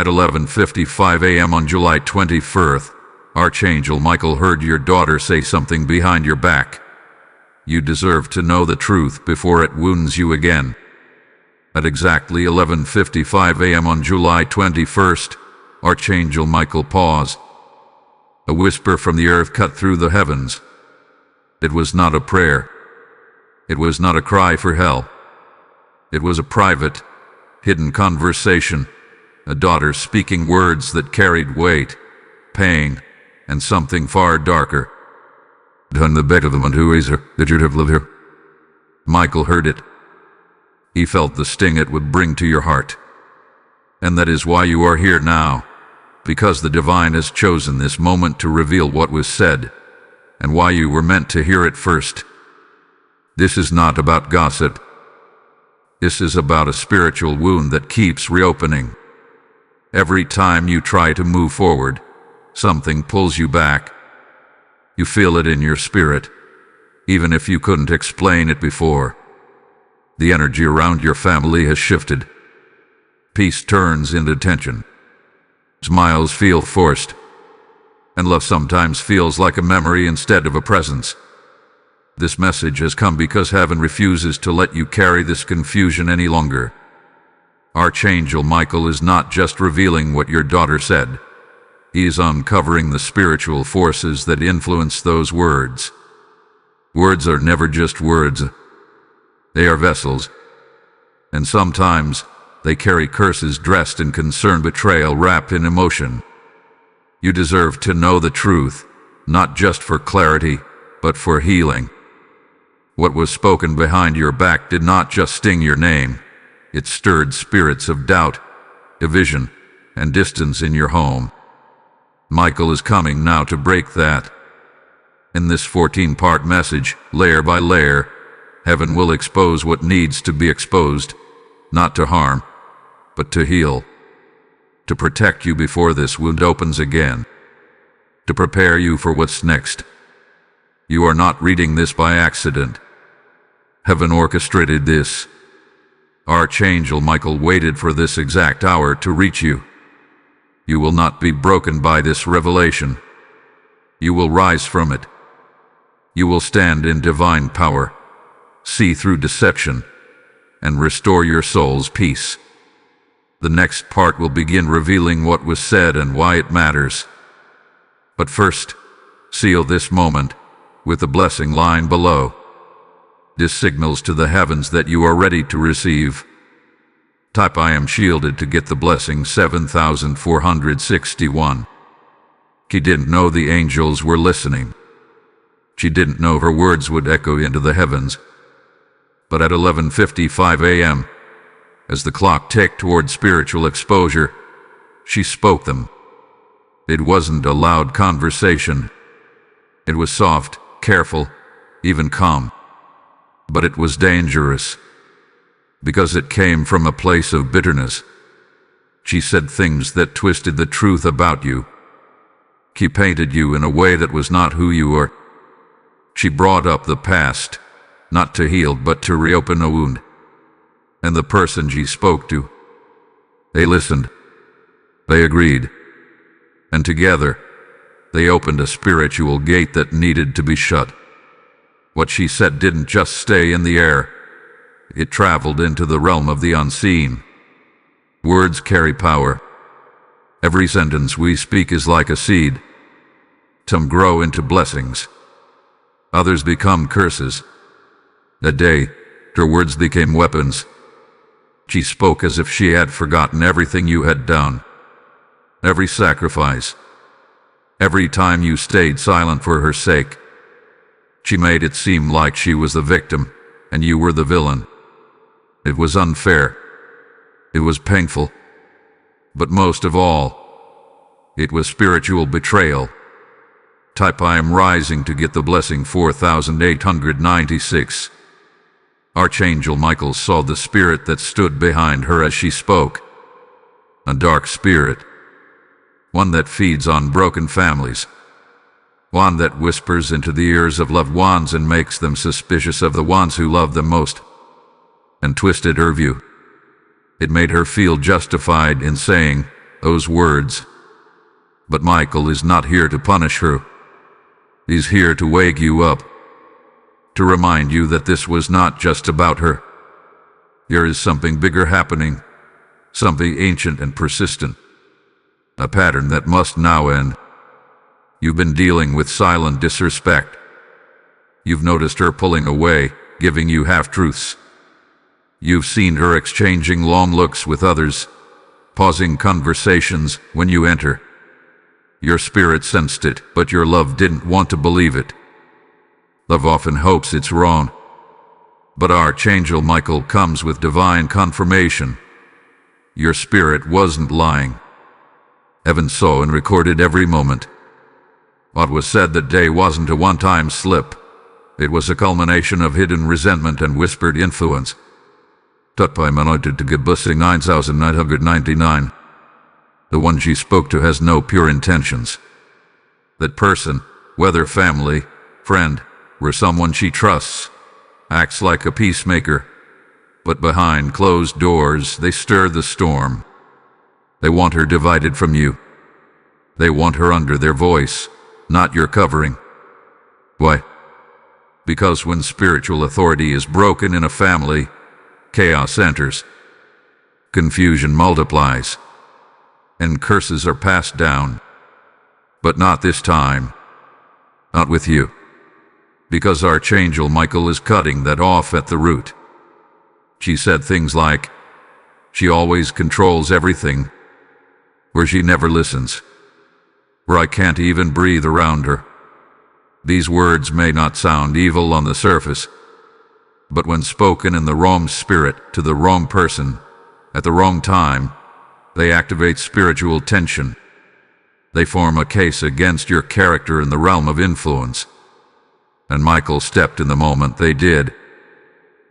At 11:55 a.m. on July 21st, Archangel Michael heard your daughter say something behind your back. You deserve to know the truth before it wounds you again. At exactly 11:55 a.m. on July 21st, Archangel Michael paused. A whisper from the earth cut through the heavens. It was not a prayer. It was not a cry for help. It was a private, hidden conversation, a daughter speaking words that carried weight, pain, and something far darker. "Done the bed of the one who is her, that you'd have lived here." Michael heard it. He felt the sting it would bring to your heart. And that is why you are here now, because the divine has chosen this moment to reveal what was said, and why you were meant to hear it first. This is not about gossip. This is about a spiritual wound that keeps reopening. Every time you try to move forward, something pulls you back. You feel it in your spirit, even if you couldn't explain it before. The energy around your family has shifted. Peace turns into tension. Smiles feel forced, and love sometimes feels like a memory instead of a presence. This message has come because heaven refuses to let you carry this confusion any longer. Archangel Michael is not just revealing what your daughter said. He is uncovering the spiritual forces that influence those words. Words are never just words. They are vessels. And sometimes they carry curses dressed in concern, betrayal wrapped in emotion. You deserve to know the truth, not just for clarity, but for healing. What was spoken behind your back did not just sting your name. It stirred spirits of doubt, division, and distance in your home. Michael is coming now to break that. In this 14-part message, layer by layer, heaven will expose what needs to be exposed, not to harm, but to heal. To protect you before this wound opens again. To prepare you for what's next. You are not reading this by accident. Heaven orchestrated this. Archangel Michael waited for this exact hour to reach you. You will not be broken by this revelation. You will rise from it. You will stand in divine power, see through deception, and restore your soul's peace. The next part will begin revealing what was said and why it matters. But first, seal this moment with the blessing line below. This signals to the heavens that you are ready to receive. Type "I am shielded" to get the blessing 7461. She didn't know the angels were listening. She didn't know her words would echo into the heavens. But at 11:55 a.m., as the clock ticked toward spiritual exposure, she spoke them. It wasn't a loud conversation. It was soft, careful, even calm. But it was dangerous, because it came from a place of bitterness. She said things that twisted the truth about you. She painted you in a way that was not who you are. She brought up the past, not to heal but to reopen a wound. And the person she spoke to, they listened. They agreed. And together, they opened a spiritual gate that needed to be shut. What she said didn't just stay in the air. It traveled into the realm of the unseen. Words carry power. Every sentence we speak is like a seed. Some grow into blessings. Others become curses. That day, her words became weapons. She spoke as if she had forgotten everything you had done. Every sacrifice. Every time you stayed silent for her sake. She made it seem like she was the victim, and you were the villain. It was unfair. It was painful. But most of all, it was spiritual betrayal. Type "I am rising" to get the blessing 4896. Archangel Michael saw the spirit that stood behind her as she spoke. A dark spirit. One that feeds on broken families. One that whispers into the ears of loved ones and makes them suspicious of the ones who love them most. And twisted her view. It made her feel justified in saying, those words. But Michael is not here to punish her. He's here to wake you up, to remind you that this was not just about her. There is something bigger happening, something ancient and persistent, a pattern that must now end. You've been dealing with silent disrespect. You've noticed her pulling away, giving you half-truths. You've seen her exchanging long looks with others, pausing conversations when you enter. Your spirit sensed it, but your love didn't want to believe it. Love often hopes it's wrong. But Archangel Michael comes with divine confirmation. Your spirit wasn't lying. Heaven saw and recorded every moment. What was said that day wasn't a one-time slip. It was a culmination of hidden resentment and whispered influence. Taught by Anointed to give blessing 9,999. The one she spoke to has no pure intentions. That person, whether family, friend, or someone she trusts, acts like a peacemaker, but behind closed doors they stir the storm. They want her divided from you. They want her under their voice, not your covering. Why? Because when spiritual authority is broken in a family, chaos enters. Confusion multiplies, and curses are passed down. But not this time. Not with you. Because Archangel Michael is cutting that off at the root. She said things like, she always controls everything, or she never listens, or I can't even breathe around her. These words may not sound evil on the surface, but when spoken in the wrong spirit to the wrong person, at the wrong time, they activate spiritual tension. They form a case against your character in the realm of influence. And Michael stepped in the moment they did,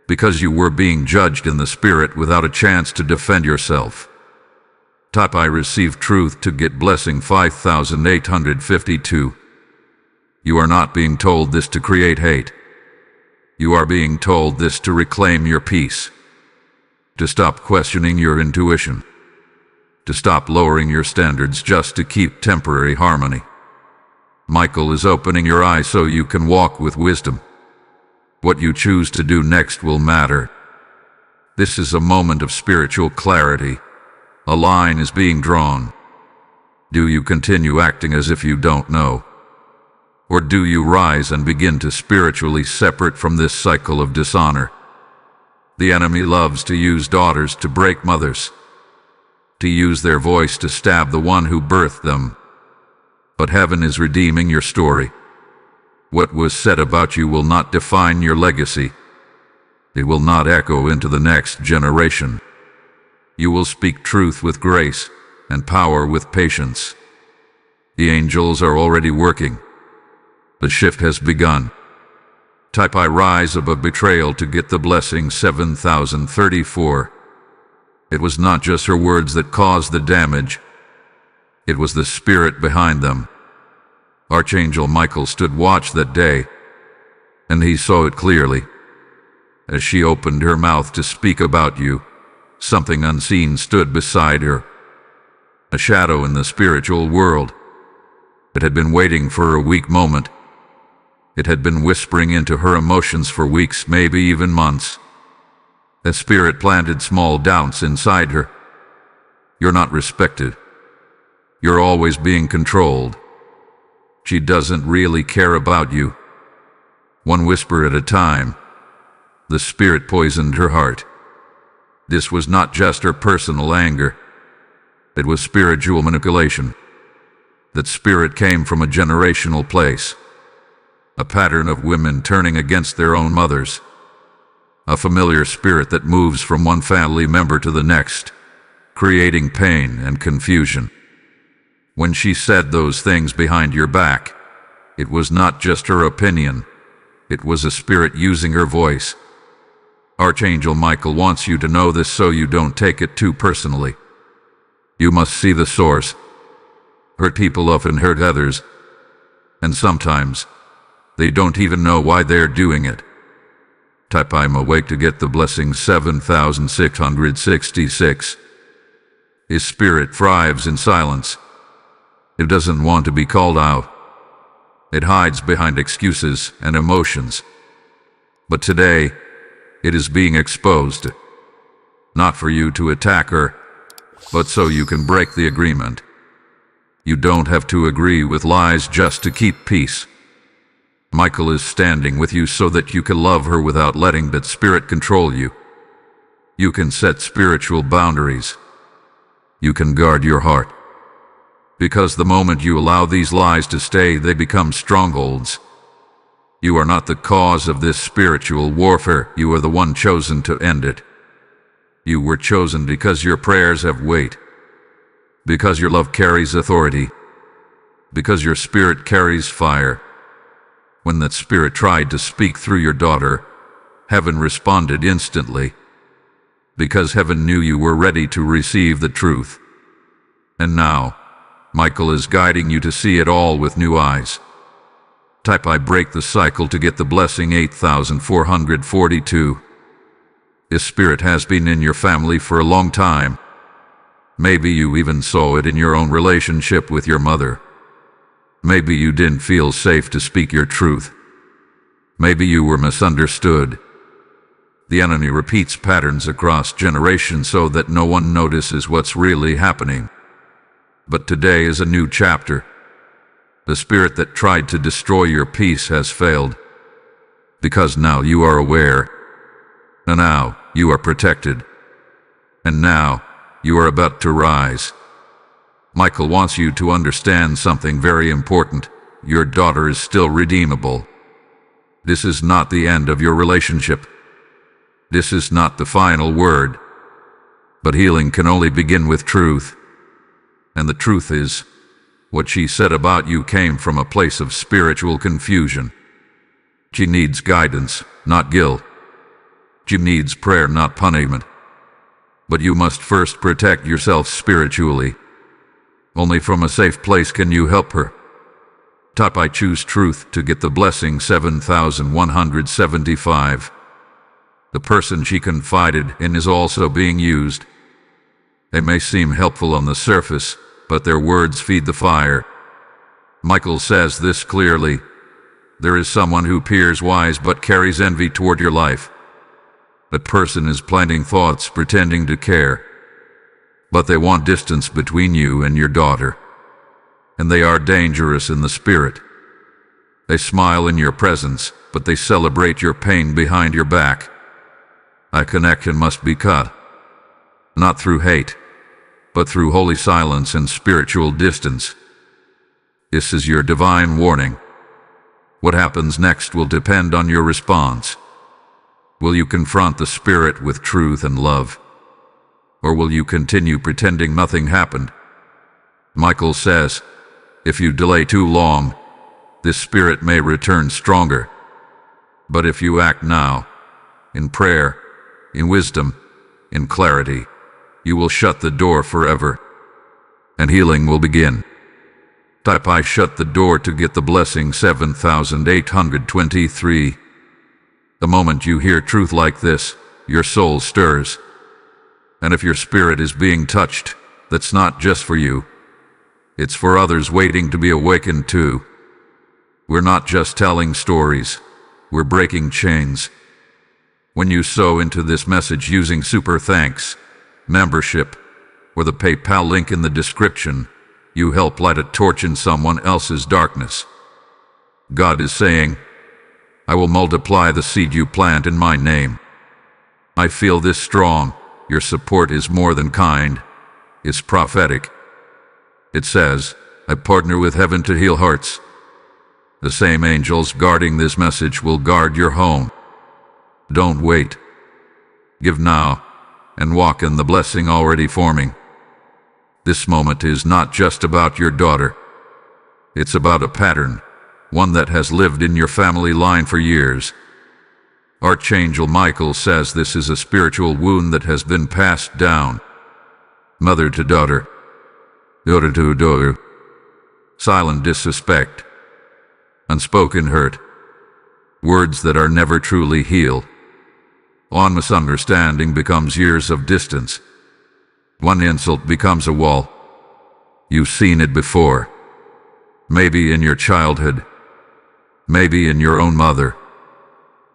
because you were being judged in the spirit without a chance to defend yourself. Type I received truth to get blessing 5,852. You are not being told this to create hate. You are being told this to reclaim your peace, to stop questioning your intuition, to stop lowering your standards just to keep temporary harmony. Michael is opening your eyes so you can walk with wisdom. What you choose to do next will matter. This is a moment of spiritual clarity. A line is being drawn. Do you continue acting as if you don't know? Or do you rise and begin to spiritually separate from this cycle of dishonor? The enemy loves to use daughters to break mothers, to use their voice to stab the one who birthed them. But heaven is redeeming your story. What was said about you will not define your legacy. It will not echo into the next generation. You will speak truth with grace and power with patience. The angels are already working. The shift has begun. Type I rise above betrayal to get the blessing 7,034. It was not just her words that caused the damage. It was the spirit behind them. Archangel Michael stood watch that day, and he saw it clearly. As she opened her mouth to speak about you, something unseen stood beside her. A shadow in the spiritual world. It had been waiting for a weak moment. It had been whispering into her emotions for weeks, maybe even months. That spirit planted small doubts inside her. You're not respected. You're always being controlled. She doesn't really care about you. One whisper at a time. The spirit poisoned her heart. This was not just her personal anger. It was spiritual manipulation. That spirit came from a generational place. A pattern of women turning against their own mothers. A familiar spirit that moves from one family member to the next, creating pain and confusion. When she said those things behind your back, it was not just her opinion. It was a spirit using her voice. Archangel Michael wants you to know this so you don't take it too personally. You must see the source. Hurt people often hurt others, and sometimes they don't even know why they're doing it. Type I'm awake to get the blessing 7,666. His spirit thrives in silence. It doesn't want to be called out. It hides behind excuses and emotions. But today, it is being exposed. Not for you to attack her, but so you can break the agreement. You don't have to agree with lies just to keep peace. Michael is standing with you so that you can love her without letting that spirit control you. You can set spiritual boundaries. You can guard your heart. Because the moment you allow these lies to stay, they become strongholds. You are not the cause of this spiritual warfare. You are the one chosen to end it. You were chosen because your prayers have weight. Because your love carries authority. Because your spirit carries fire. When that spirit tried to speak through your daughter, heaven responded instantly. Because heaven knew you were ready to receive the truth. And now, Michael is guiding you to see it all with new eyes. Type I break the cycle to get the blessing 8442. This spirit has been in your family for a long time. Maybe you even saw it in your own relationship with your mother. Maybe you didn't feel safe to speak your truth. Maybe you were misunderstood. The enemy repeats patterns across generations so that no one notices what's really happening. But today is a new chapter. The spirit that tried to destroy your peace has failed. Because now you are aware. And now you are protected. And now you are about to rise. Michael wants you to understand something very important. Your daughter is still redeemable. This is not the end of your relationship. This is not the final word. But healing can only begin with truth. And the truth is, what she said about you came from a place of spiritual confusion. She needs guidance, not guilt. She needs prayer, not punishment. But you must first protect yourself spiritually. Only from a safe place can you help her. Type I choose truth to get the blessing 7175. The person she confided in is also being used. They may seem helpful on the surface, but their words feed the fire. Michael says this clearly. There is someone who appears wise but carries envy toward your life. That person is planting thoughts, pretending to care. But they want distance between you and your daughter. And they are dangerous in the spirit. They smile in your presence, but they celebrate your pain behind your back. A connection must be cut. Not through hate, but through holy silence and spiritual distance. This is your divine warning. What happens next will depend on your response. Will you confront the spirit with truth and love? Or will you continue pretending nothing happened? Michael says, if you delay too long, this spirit may return stronger. But if you act now, in prayer, in wisdom, in clarity, you will shut the door forever, and healing will begin. Type I shut the door to get the blessing 7823. The moment you hear truth like this, your soul stirs. And if your spirit is being touched, that's not just for you. It's for others waiting to be awakened too. We're not just telling stories, we're breaking chains. When you sow into this message using super thanks, membership, or the PayPal link in the description, you help light a torch in someone else's darkness. God is saying, I will multiply the seed you plant in my name. I feel this strong. Your support is more than kind. It's prophetic. It says, I partner with heaven to heal hearts. The same angels guarding this message will guard your home. Don't wait. Give now, and walk in the blessing already forming. This moment is not just about your daughter. It's about a pattern, one that has lived in your family line for years. Archangel Michael says this is a spiritual wound that has been passed down. Mother to daughter, daughter to daughter. Silent disrespect, unspoken hurt, words that are never truly healed. One misunderstanding becomes years of distance. One insult becomes a wall. You've seen it before. Maybe in your childhood. Maybe in your own mother.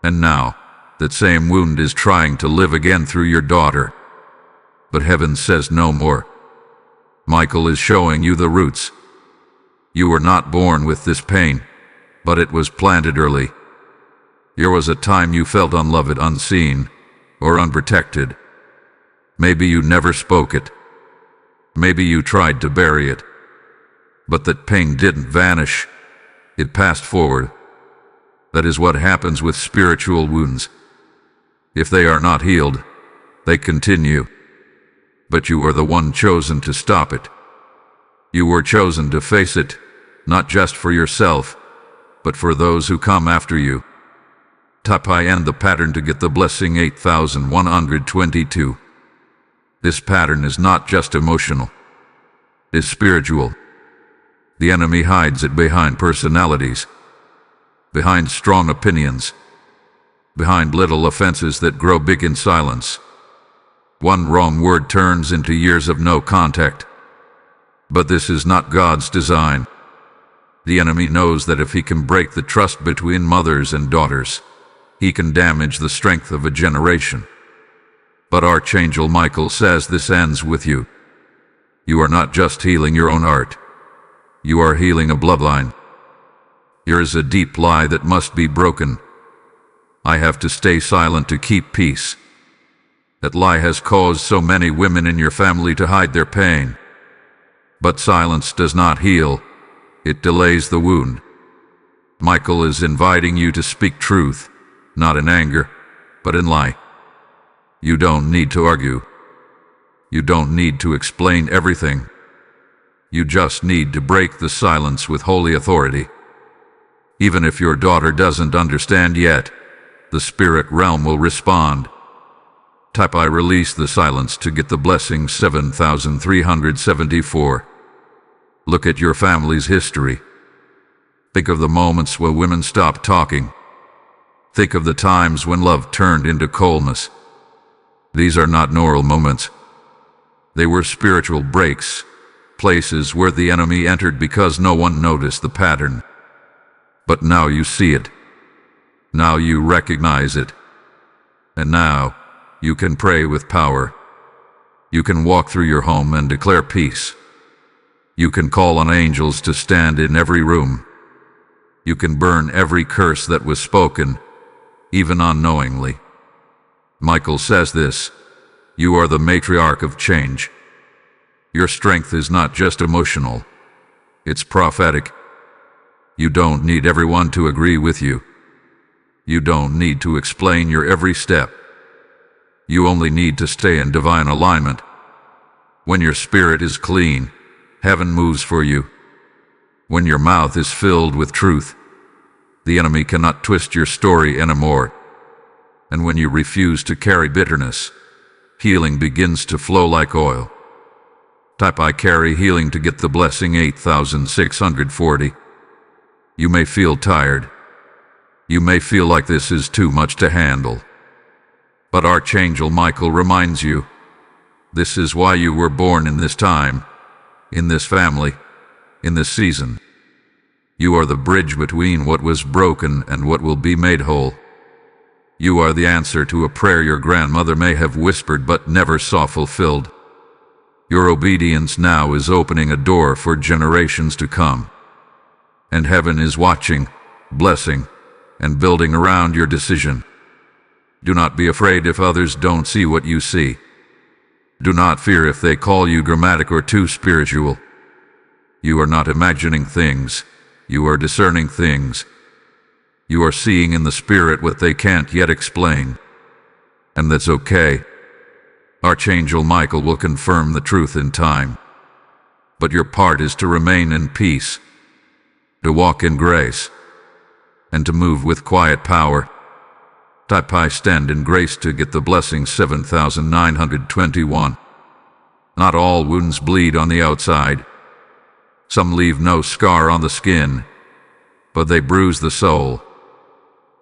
And now, that same wound is trying to live again through your daughter. But heaven says no more. Michael is showing you the roots. You were not born with this pain, but it was planted early. There was a time you felt unloved, unseen, or unprotected. Maybe you never spoke it. Maybe you tried to bury it. But that pain didn't vanish. It passed forward. That is what happens with spiritual wounds. If they are not healed, they continue. But you are the one chosen to stop it. You were chosen to face it, not just for yourself, but for those who come after you. Type I end the pattern to get the blessing 8122. This pattern is not just emotional. It is spiritual. The enemy hides it behind personalities, behind strong opinions, behind little offenses that grow big in silence. One wrong word turns into years of no contact. But this is not God's design. The enemy knows that if he can break the trust between mothers and daughters, he can damage the strength of a generation. But Archangel Michael says this ends with you. You are not just healing your own heart. You are healing a bloodline. Here is a deep lie that must be broken. I have to stay silent to keep peace. That lie has caused so many women in your family to hide their pain. But silence does not heal. It delays the wound. Michael is inviting you to speak truth, not in anger, but in light. You don't need to argue. You don't need to explain everything. You just need to break the silence with holy authority. Even if your daughter doesn't understand yet, the spirit realm will respond. Type I release the silence to get the blessing 7374. Look at your family's history. Think of the moments where women stopped talking. Think of the times when love turned into coldness. These are not normal moments. They were spiritual breaks, places where the enemy entered because no one noticed the pattern. But now you see it. Now you recognize it. And now, you can pray with power. You can walk through your home and declare peace. You can call on angels to stand in every room. You can burn every curse that was spoken, even unknowingly. Michael says this: you are the matriarch of change. Your strength is not just emotional, it's prophetic. You don't need everyone to agree with you. You don't need to explain your every step. You only need to stay in divine alignment. When your spirit is clean, heaven moves for you. When your mouth is filled with truth, the enemy cannot twist your story anymore. And when you refuse to carry bitterness, healing begins to flow like oil. Type I carry healing to get the blessing 8640. You may feel tired. You may feel like this is too much to handle. But Archangel Michael reminds you, this is why you were born in this time, in this family, in this season. You are the bridge between what was broken and what will be made whole. You are the answer to a prayer your grandmother may have whispered but never saw fulfilled. Your obedience now is opening a door for generations to come. And heaven is watching, blessing, and building around your decision. Do not be afraid if others don't see what you see. Do not fear if they call you dramatic or too spiritual. You are not imagining things. You are discerning things. You are seeing in the spirit what they can't yet explain. And that's okay. Archangel Michael will confirm the truth in time. But your part is to remain in peace, to walk in grace, and to move with quiet power. Type I stand in grace to get the blessing 7921. Not all wounds bleed on the outside. Some leave no scar on the skin, but they bruise the soul.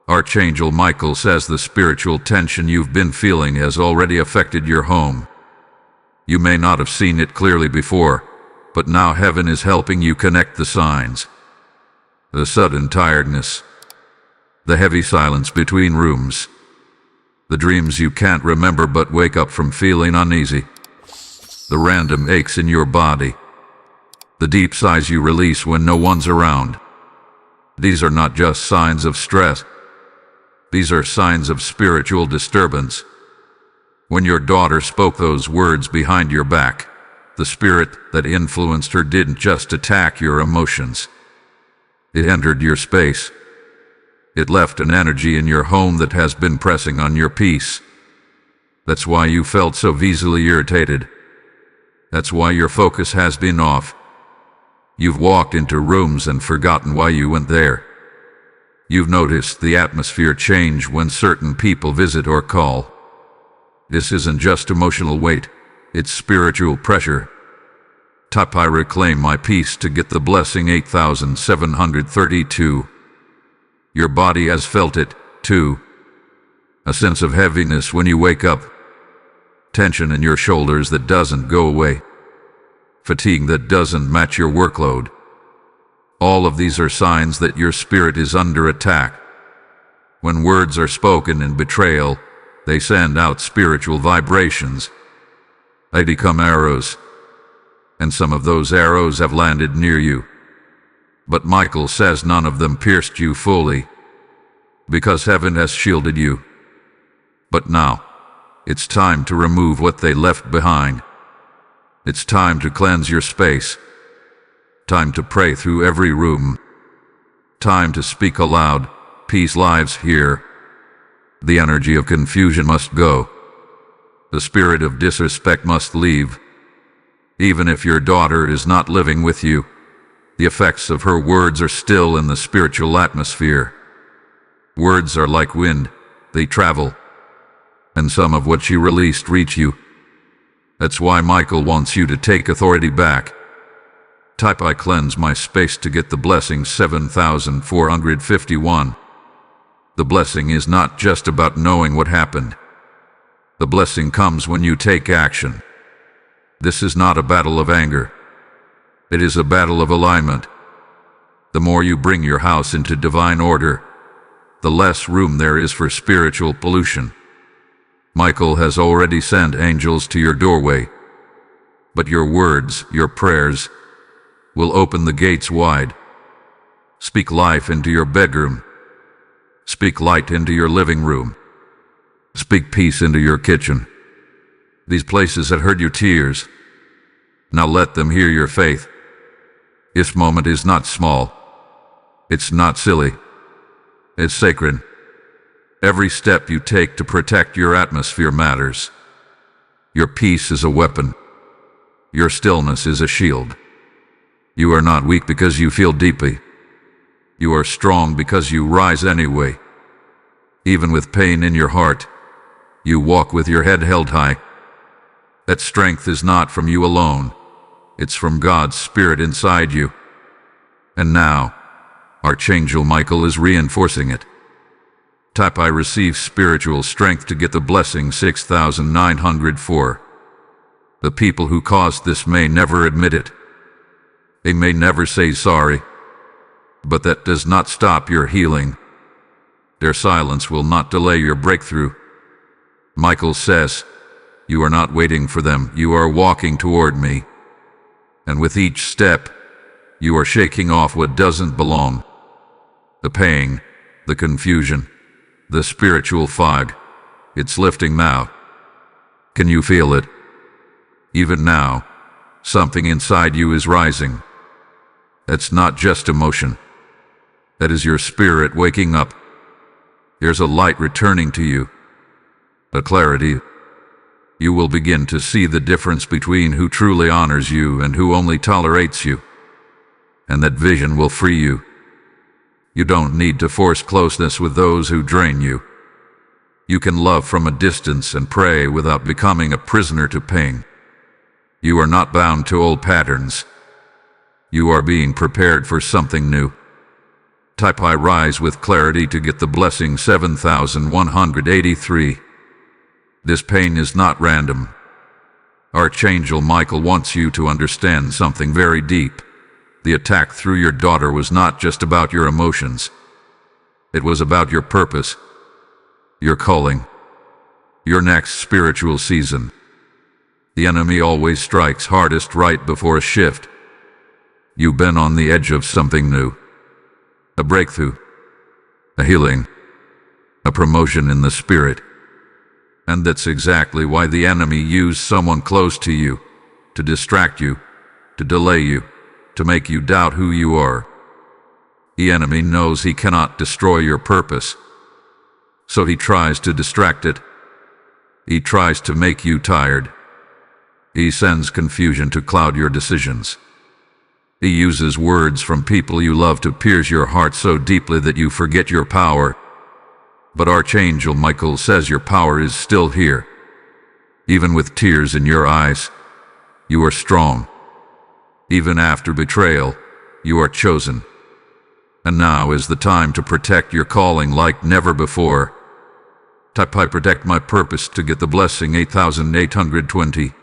Archangel Michael says the spiritual tension you've been feeling has already affected your home. You may not have seen it clearly before, but now heaven is helping you connect the signs. The sudden tiredness, the heavy silence between rooms, the dreams you can't remember but wake up from feeling uneasy, the random aches in your body, the deep sighs you release when no one's around. These are not just signs of stress. These are signs of spiritual disturbance. When your daughter spoke those words behind your back, the spirit that influenced her didn't just attack your emotions. It entered your space. It left an energy in your home that has been pressing on your peace. That's why you felt so easily irritated. That's why your focus has been off. You've walked into rooms and forgotten why you went there. You've noticed the atmosphere change when certain people visit or call. This isn't just emotional weight, it's spiritual pressure. Type I reclaim my peace to get the blessing 8732. Your body has felt it, too. A sense of heaviness when you wake up. Tension in your shoulders that doesn't go away. Fatigue that doesn't match your workload. All of these are signs that your spirit is under attack. When words are spoken in betrayal, they send out spiritual vibrations. They become arrows. And some of those arrows have landed near you. But Michael says none of them pierced you fully, because heaven has shielded you. But now, it's time to remove what they left behind. It's time to cleanse your space. Time to pray through every room. Time to speak aloud, peace lives here. The energy of confusion must go. The spirit of disrespect must leave. Even if your daughter is not living with you, the effects of her words are still in the spiritual atmosphere. Words are like wind, they travel. And some of what she released reach you. That's why Michael wants you to take authority back. Type I cleanse my space to get the blessing 7451. The blessing is not just about knowing what happened. The blessing comes when you take action. This is not a battle of anger. It is a battle of alignment. The more you bring your house into divine order, the less room there is for spiritual pollution. Michael has already sent angels to your doorway, but your words, your prayers, will open the gates wide. Speak life into your bedroom. Speak light into your living room. Speak peace into your kitchen. These places that heard your tears, now let them hear your faith. This moment is not small. It's not silly. It's sacred. Every step you take to protect your atmosphere matters. Your peace is a weapon. Your stillness is a shield. You are not weak because you feel deeply. You are strong because you rise anyway. Even with pain in your heart, you walk with your head held high. That strength is not from you alone. It's from God's Spirit inside you. And now, Archangel Michael is reinforcing it. Type I receive spiritual strength to get the blessing 6904. The people who caused this may never admit it. They may never say sorry. But that does not stop your healing. Their silence will not delay your breakthrough. Michael says, you are not waiting for them, you are walking toward me. And with each step, you are shaking off what doesn't belong. The pain, the confusion, the spiritual fog, it's lifting now. Can you feel it? Even now, something inside you is rising. That's not just emotion. That is your spirit waking up. There's a light returning to you, a clarity. You will begin to see the difference between who truly honors you and who only tolerates you. And that vision will free you. You don't need to force closeness with those who drain you. You can love from a distance and pray without becoming a prisoner to pain. You are not bound to old patterns. You are being prepared for something new. Type I rise with clarity to get the blessing 7183. This pain is not random. Archangel Michael wants you to understand something very deep. The attack through your daughter was not just about your emotions. It was about your purpose, your calling, your next spiritual season. The enemy always strikes hardest right before a shift. You've been on the edge of something new. A breakthrough, a healing, a promotion in the spirit. And that's exactly why the enemy used someone close to you, to distract you, to delay you, to make you doubt who you are. The enemy knows he cannot destroy your purpose, so he tries to distract it. He tries to make you tired. He sends confusion to cloud your decisions. He uses words from people you love to pierce your heart so deeply that you forget your power. But Archangel Michael says your power is still here. Even with tears in your eyes, you are strong. Even after betrayal, you are chosen. And now is the time to protect your calling like never before. Type I protect my purpose to get the blessing 8820.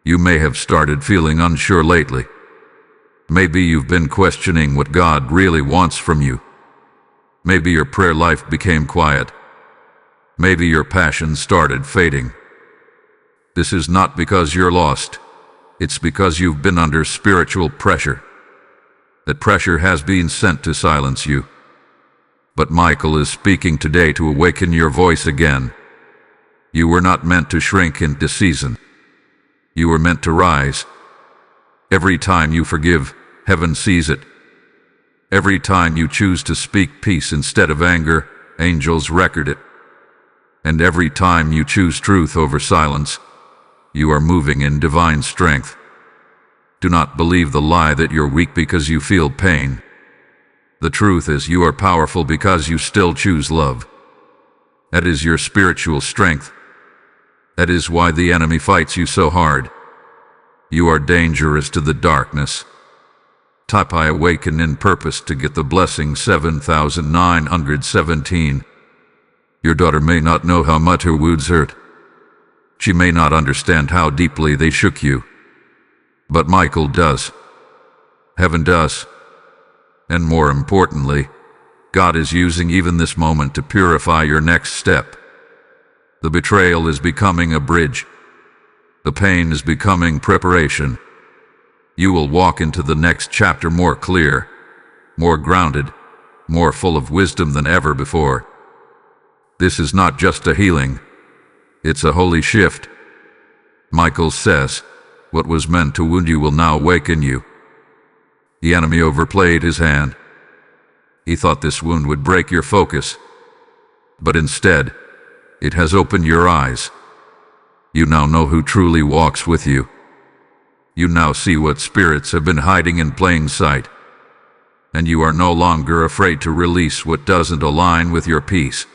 You may have started feeling unsure lately. Maybe you've been questioning what God really wants from you. Maybe your prayer life became quiet. Maybe your passion started fading. This is not because you're lost. It's because you've been under spiritual pressure. That pressure has been sent to silence you. But Michael is speaking today to awaken your voice again. You were not meant to shrink into season. You were meant to rise. Every time you forgive, heaven sees it. Every time you choose to speak peace instead of anger, angels record it. And every time you choose truth over silence, you are moving in divine strength. Do not believe the lie that you're weak because you feel pain. The truth is you are powerful because you still choose love. That is your spiritual strength. That is why the enemy fights you so hard. You are dangerous to the darkness. Type I awaken in purpose to get the blessing 7917. Your daughter may not know how much her wounds hurt. She may not understand how deeply they shook you. But Michael does. Heaven does. And more importantly, God is using even this moment to purify your next step. The betrayal is becoming a bridge. The pain is becoming preparation. You will walk into the next chapter more clear, more grounded, more full of wisdom than ever before. This is not just a healing. It's a holy shift. Michael says, what was meant to wound you will now awaken you. The enemy overplayed his hand. He thought this wound would break your focus. But instead, it has opened your eyes. You now know who truly walks with you. You now see what spirits have been hiding in plain sight. And you are no longer afraid to release what doesn't align with your peace.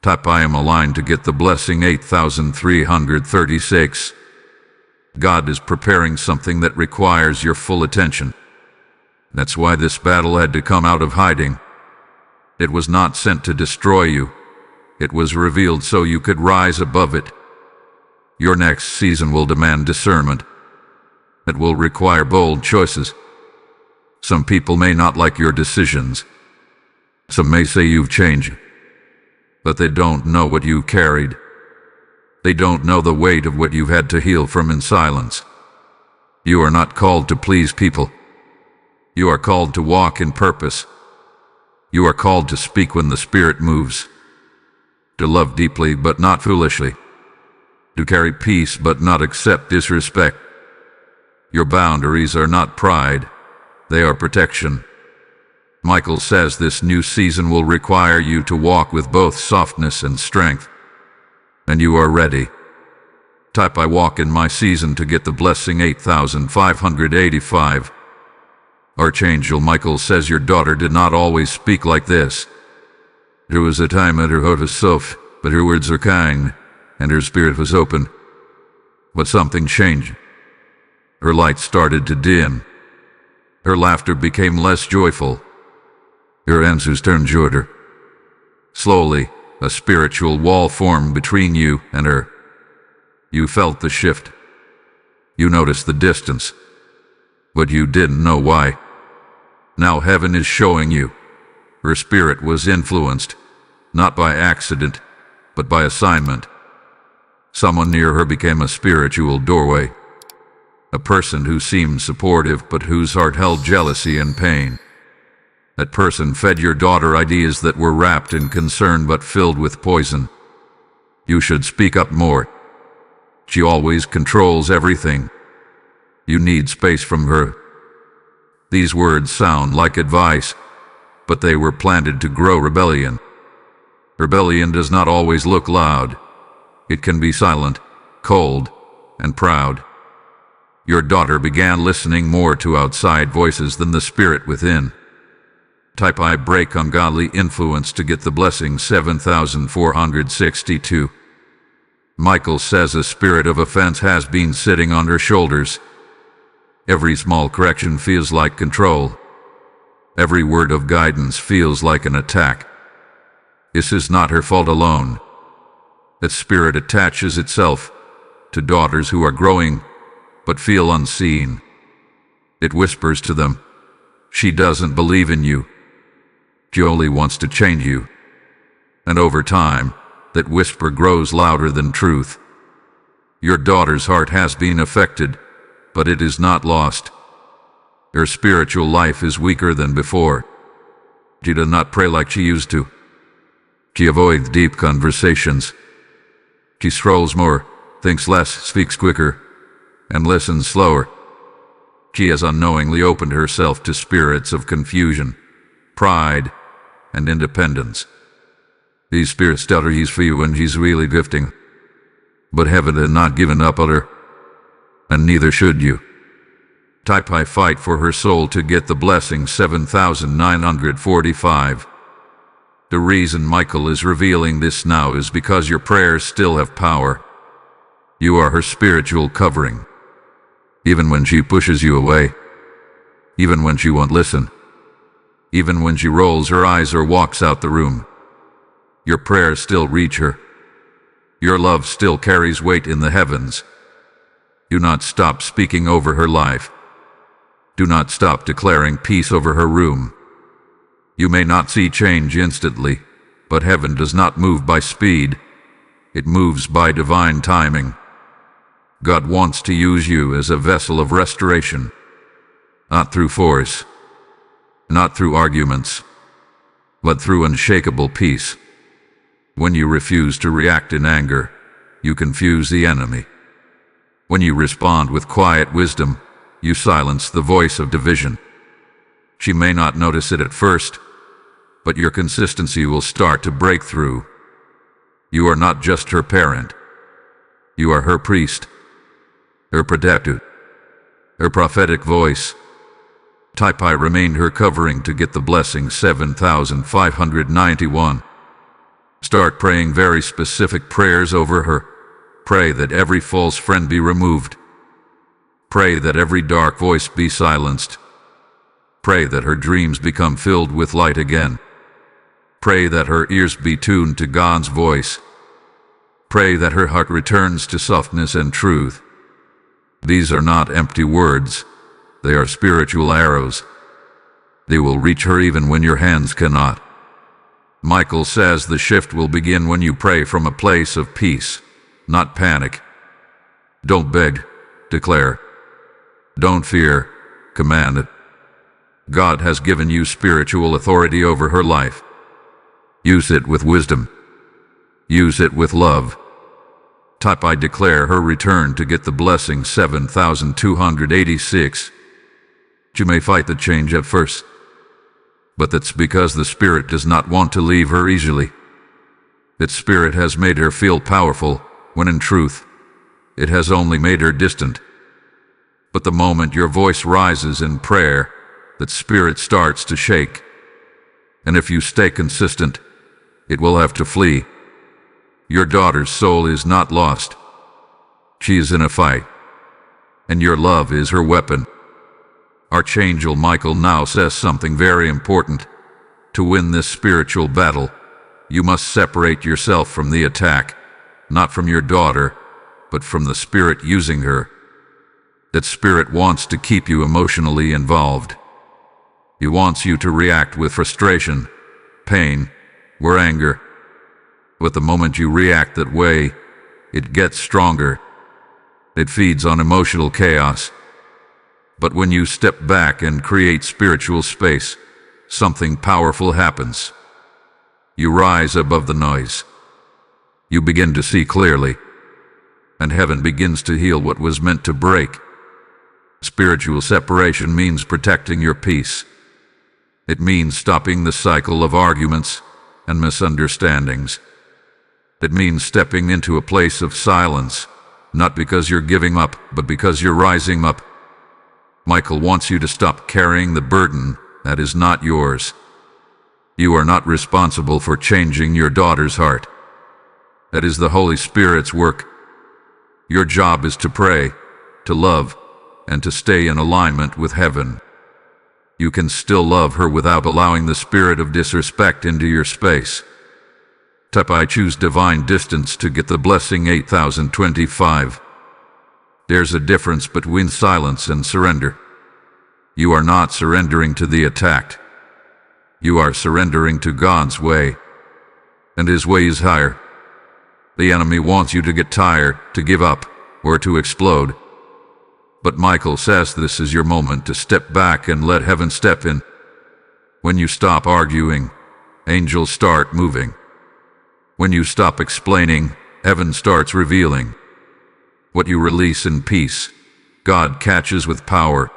Type I am aligned to get the blessing 8336. God is preparing something that requires your full attention. That's why this battle had to come out of hiding. It was not sent to destroy you. It was revealed so you could rise above it. Your next season will demand discernment. It will require bold choices. Some people may not like your decisions. Some may say you've changed. But they don't know what you carried. They don't know the weight of what you've had to heal from in silence. You are not called to please people. You are called to walk in purpose. You are called to speak when the Spirit moves. To love deeply but not foolishly. To carry peace but not accept disrespect. Your boundaries are not pride. They are protection. Michael says this new season will require you to walk with both softness and strength. And you are ready. Type I walk in my season to get the blessing 8585. Archangel Michael says your daughter did not always speak like this. There was a time at her heart was soft, but her words are kind, and her spirit was open. But something changed. Her light started to dim. Her laughter became less joyful. Her answers turned shorter. Slowly, a spiritual wall formed between you and her. You felt the shift, You noticed the distance, but you didn't know why. Now heaven is showing you. Her spirit was influenced, not by accident, but by assignment. Someone near her became a spiritual doorway. A person who seemed supportive but whose heart held jealousy and pain. That person fed your daughter ideas that were wrapped in concern but filled with poison. You should speak up more. She always controls everything. You need space from her. These words sound like advice, but they were planted to grow rebellion. Rebellion does not always look loud. It can be silent, cold, and proud. Your daughter began listening more to outside voices than the spirit within. Type I break ungodly influence to get the blessing 7462. Michael says a spirit of offense has been sitting on her shoulders. Every small correction feels like control. Every word of guidance feels like an attack. This is not her fault alone. That spirit attaches itself to daughters who are growing but feel unseen. It whispers to them, "She doesn't believe in you. She only wants to change you." And over time, that whisper grows louder than truth. Your daughter's heart has been affected, but it is not lost. Her spiritual life is weaker than before. She does not pray like she used to. She avoids deep conversations. She scrolls more, thinks less, speaks quicker, and listens slower. She has unknowingly opened herself to spirits of confusion, pride, and independence. These spirits tell her he's free when she's really drifting. But heaven had not given up on her, and neither should you. Type I fight for her soul to get the blessing 7945. The reason Michael is revealing this now is because your prayers still have power. You are her spiritual covering. Even when she pushes you away, even when she won't listen, even when she rolls her eyes or walks out the room, your prayers still reach her. Your love still carries weight in the heavens. Do not stop speaking over her life. Do not stop declaring peace over her room. You may not see change instantly, but heaven does not move by speed. It moves by divine timing. God wants to use you as a vessel of restoration, not through force, not through arguments, but through unshakable peace. When you refuse to react in anger, you confuse the enemy. When you respond with quiet wisdom, you silence the voice of division. She may not notice it at first, but your consistency will start to break through. You are not just her parent. You are her priest, her protector, her prophetic voice. Type I remain her covering to get the blessing 7591. Start praying very specific prayers over her. Pray that every false friend be removed. Pray that every dark voice be silenced. Pray that her dreams become filled with light again. Pray that her ears be tuned to God's voice. Pray that her heart returns to softness and truth. These are not empty words. They are spiritual arrows. They will reach her even when your hands cannot. Michael says the shift will begin when you pray from a place of peace, not panic. Don't beg, declare. Don't fear, command it. God has given you spiritual authority over her life. Use it with wisdom. Use it with love. Type I declare her return to get the blessing 7286. She may fight the change at first, but that's because the Spirit does not want to leave her easily. That Spirit has made her feel powerful, when in truth, it has only made her distant. But the moment your voice rises in prayer, that Spirit starts to shake. And if you stay consistent, it will have to flee. Your daughter's soul is not lost. She is in a fight, and your love is her weapon. Archangel Michael now says something very important. To win this spiritual battle, you must separate yourself from the attack, not from your daughter, but from the spirit using her. That spirit wants to keep you emotionally involved. He wants you to react with frustration, pain, or anger. But the moment you react that way, it gets stronger. It feeds on emotional chaos. But when you step back and create spiritual space, something powerful happens. You rise above the noise. You begin to see clearly, and heaven begins to heal what was meant to break. Spiritual separation means protecting your peace. It means stopping the cycle of arguments and misunderstandings. It means stepping into a place of silence, not because you're giving up, but because you're rising up. Michael wants you to stop carrying the burden that is not yours. You are not responsible for changing your daughter's heart. That is the Holy Spirit's work. Your job is to pray, to love, and to stay in alignment with heaven. You can still love her without allowing the spirit of disrespect into your space. Type I choose divine distance to get the blessing 8025. There's a difference between silence and surrender. You are not surrendering to the attacked. You are surrendering to God's way. And His way is higher. The enemy wants you to get tired, to give up, or to explode. But Michael says this is your moment to step back and let heaven step in. When you stop arguing, angels start moving. When you stop explaining, heaven starts revealing. What you release in peace, God catches with power.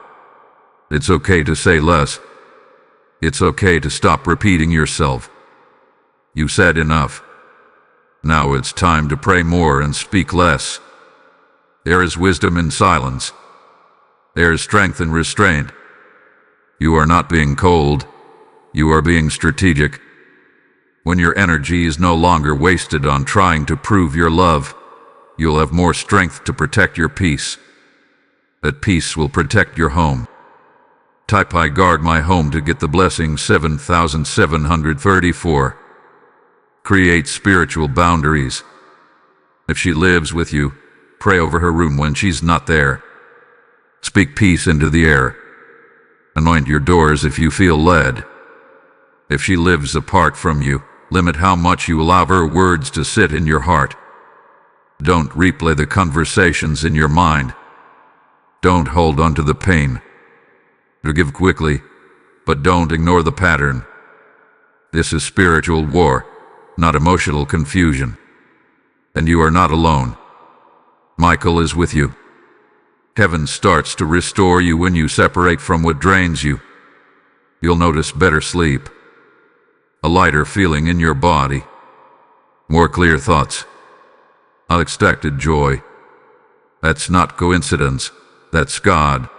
It's okay to say less. It's okay to stop repeating yourself. You said enough. Now it's time to pray more and speak less. There is wisdom in silence. There is strength in restraint. You are not being cold. You are being strategic. When your energy is no longer wasted on trying to prove your love, you'll have more strength to protect your peace. That peace will protect your home. Type I guard my home to get the blessing 7734. Create spiritual boundaries. If she lives with you, pray over her room when she's not there. Speak peace into the air. Anoint your doors if you feel led. If she lives apart from you, limit how much you allow her words to sit in your heart. Don't replay the conversations in your mind. Don't hold on to the pain. Forgive quickly, but don't ignore the pattern. This is spiritual war, not emotional confusion. And you are not alone. Michael is with you. Heaven starts to restore you when you separate from what drains you. You'll notice better sleep, a lighter feeling in your body, more clear thoughts, unexpected joy. That's not coincidence. That's God.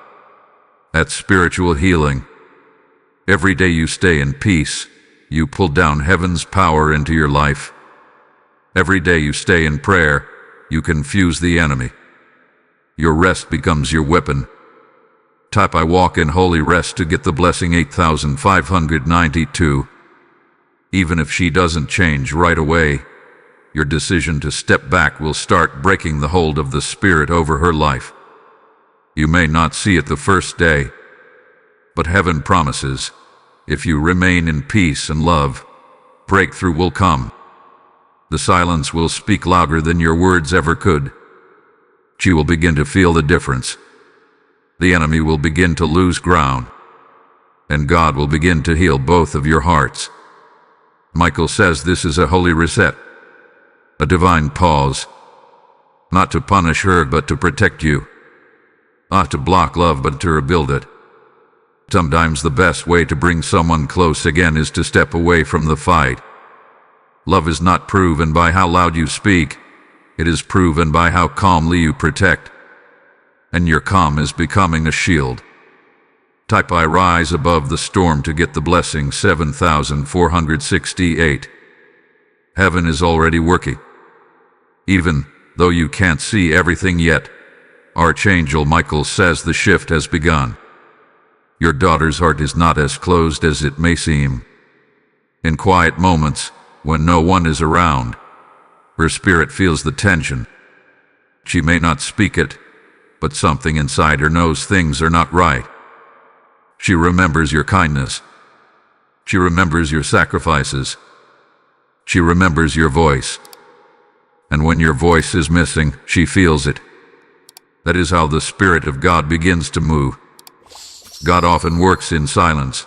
That's spiritual healing. Every day you stay in peace, you pull down heaven's power into your life. Every day you stay in prayer, you confuse the enemy. Your rest becomes your weapon. Type I walk in holy rest to get the blessing 8592. Even if she doesn't change right away, your decision to step back will start breaking the hold of the Spirit over her life. You may not see it the first day, but heaven promises, if you remain in peace and love, breakthrough will come. The silence will speak louder than your words ever could. She will begin to feel the difference. The enemy will begin to lose ground, and God will begin to heal both of your hearts. Michael says this is a holy reset, a divine pause, not to punish her but to protect you, not to block love but to rebuild it. Sometimes the best way to bring someone close again is to step away from the fight. Love is not proven by how loud you speak. It is proven by how calmly you protect. And your calm is becoming a shield. Type I rise above the storm to get the blessing 7468. Heaven is already working. Even though you can't see everything yet, Archangel Michael says the shift has begun. Your daughter's heart is not as closed as it may seem. In quiet moments, when no one is around, her spirit feels the tension. She may not speak it, but something inside her knows things are not right. She remembers your kindness. She remembers your sacrifices. She remembers your voice. And when your voice is missing, she feels it. That is how the Spirit of God begins to move. God often works in silence.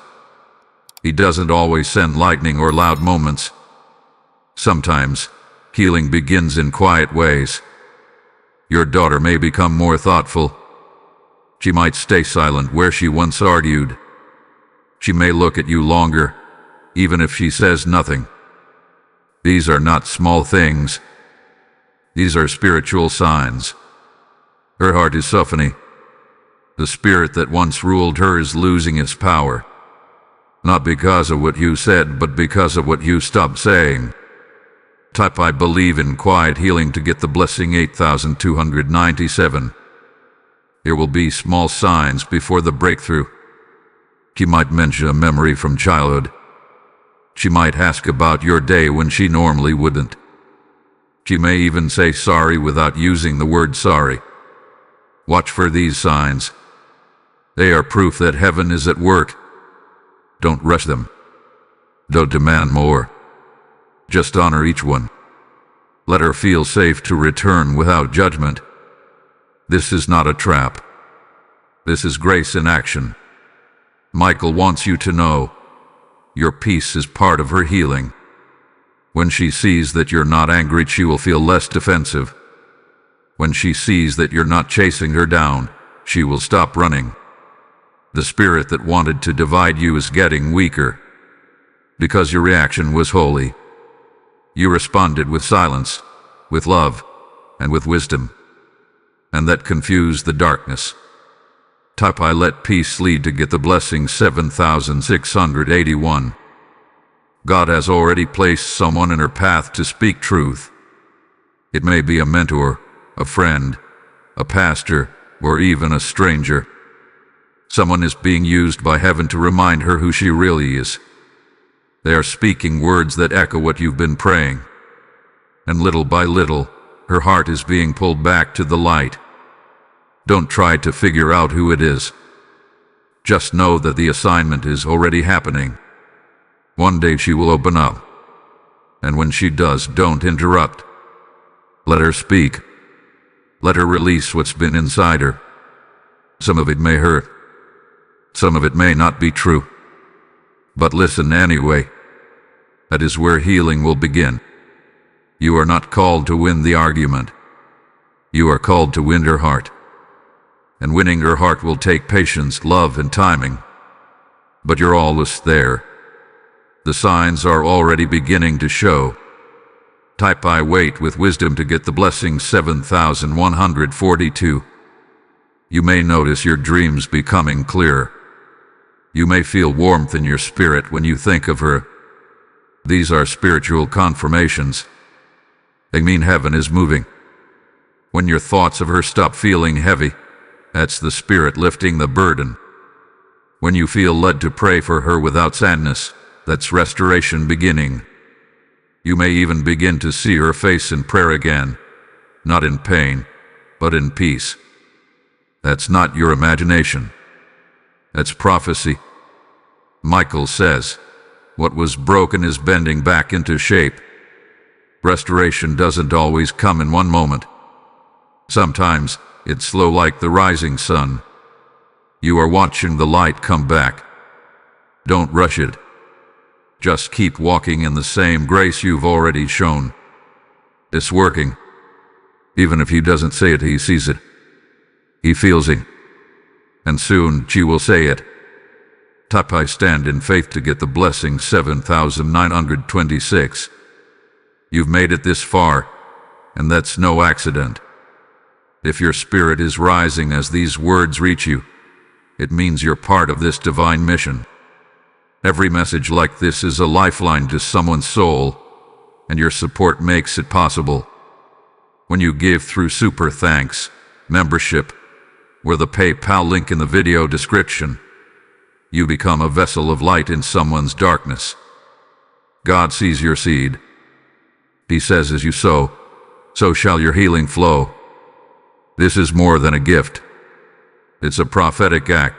He doesn't always send lightning or loud moments. Sometimes, healing begins in quiet ways. Your daughter may become more thoughtful. She might stay silent where she once argued. She may look at you longer, even if she says nothing. These are not small things. These are spiritual signs. Her heart is softening. The spirit that once ruled her is losing its power. Not because of what you said, but because of what you stopped saying. Type I believe in quiet healing to get the blessing 8297. There will be small signs before the breakthrough. She might mention a memory from childhood. She might ask about your day when she normally wouldn't. She may even say sorry without using the word sorry. Watch for these signs. They are proof that heaven is at work. Don't rush them. Don't demand more. Just honor each one. Let her feel safe to return without judgment. This is not a trap. This is grace in action. Michael wants you to know your peace is part of her healing. When she sees that you're not angry, she will feel less defensive. When she sees that you're not chasing her down, she will stop running. The spirit that wanted to divide you is getting weaker. Because your reaction was holy. You responded with silence, with love, and with wisdom. And that confused the darkness. Type I let peace lead to get the blessing 7681. God has already placed someone in her path to speak truth. It may be a mentor, a friend, a pastor, or even a stranger. Someone is being used by heaven to remind her who she really is. They are speaking words that echo what you've been praying. And little by little, her heart is being pulled back to the light. Don't try to figure out who it is. Just know that the assignment is already happening. One day she will open up. And when she does, don't interrupt. Let her speak. Let her release what's been inside her. Some of it may hurt. Some of it may not be true. But listen anyway. That is where healing will begin. You are not called to win the argument. You are called to win her heart. And winning her heart will take patience, love, and timing. But you're almost there. The signs are already beginning to show. Type I wait with wisdom to get the blessing 7142. You may notice your dreams becoming clearer. You may feel warmth in your spirit when you think of her. These are spiritual confirmations. They mean heaven is moving. When your thoughts of her stop feeling heavy, that's the Spirit lifting the burden. When you feel led to pray for her without sadness, that's restoration beginning. You may even begin to see her face in prayer again, not in pain, but in peace. That's not your imagination. That's prophecy. Michael says, what was broken is bending back into shape. Restoration doesn't always come in one moment. Sometimes it's slow like the rising sun. You are watching the light come back. Don't rush it. Just keep walking in the same grace you've already shown. It's working. Even if he doesn't say it, he sees it. He feels it. And soon she will say it. Type I stand in faith to get the blessing 7926. You've made it this far, and that's no accident. If your spirit is rising as these words reach you, it means you're part of this divine mission. Every message like this is a lifeline to someone's soul, and your support makes it possible. When you give through Super Thanks membership, or the PayPal link in the video description, you become a vessel of light in someone's darkness. God sees your seed. He says as you sow, so shall your healing flow. This is more than a gift. It's a prophetic act.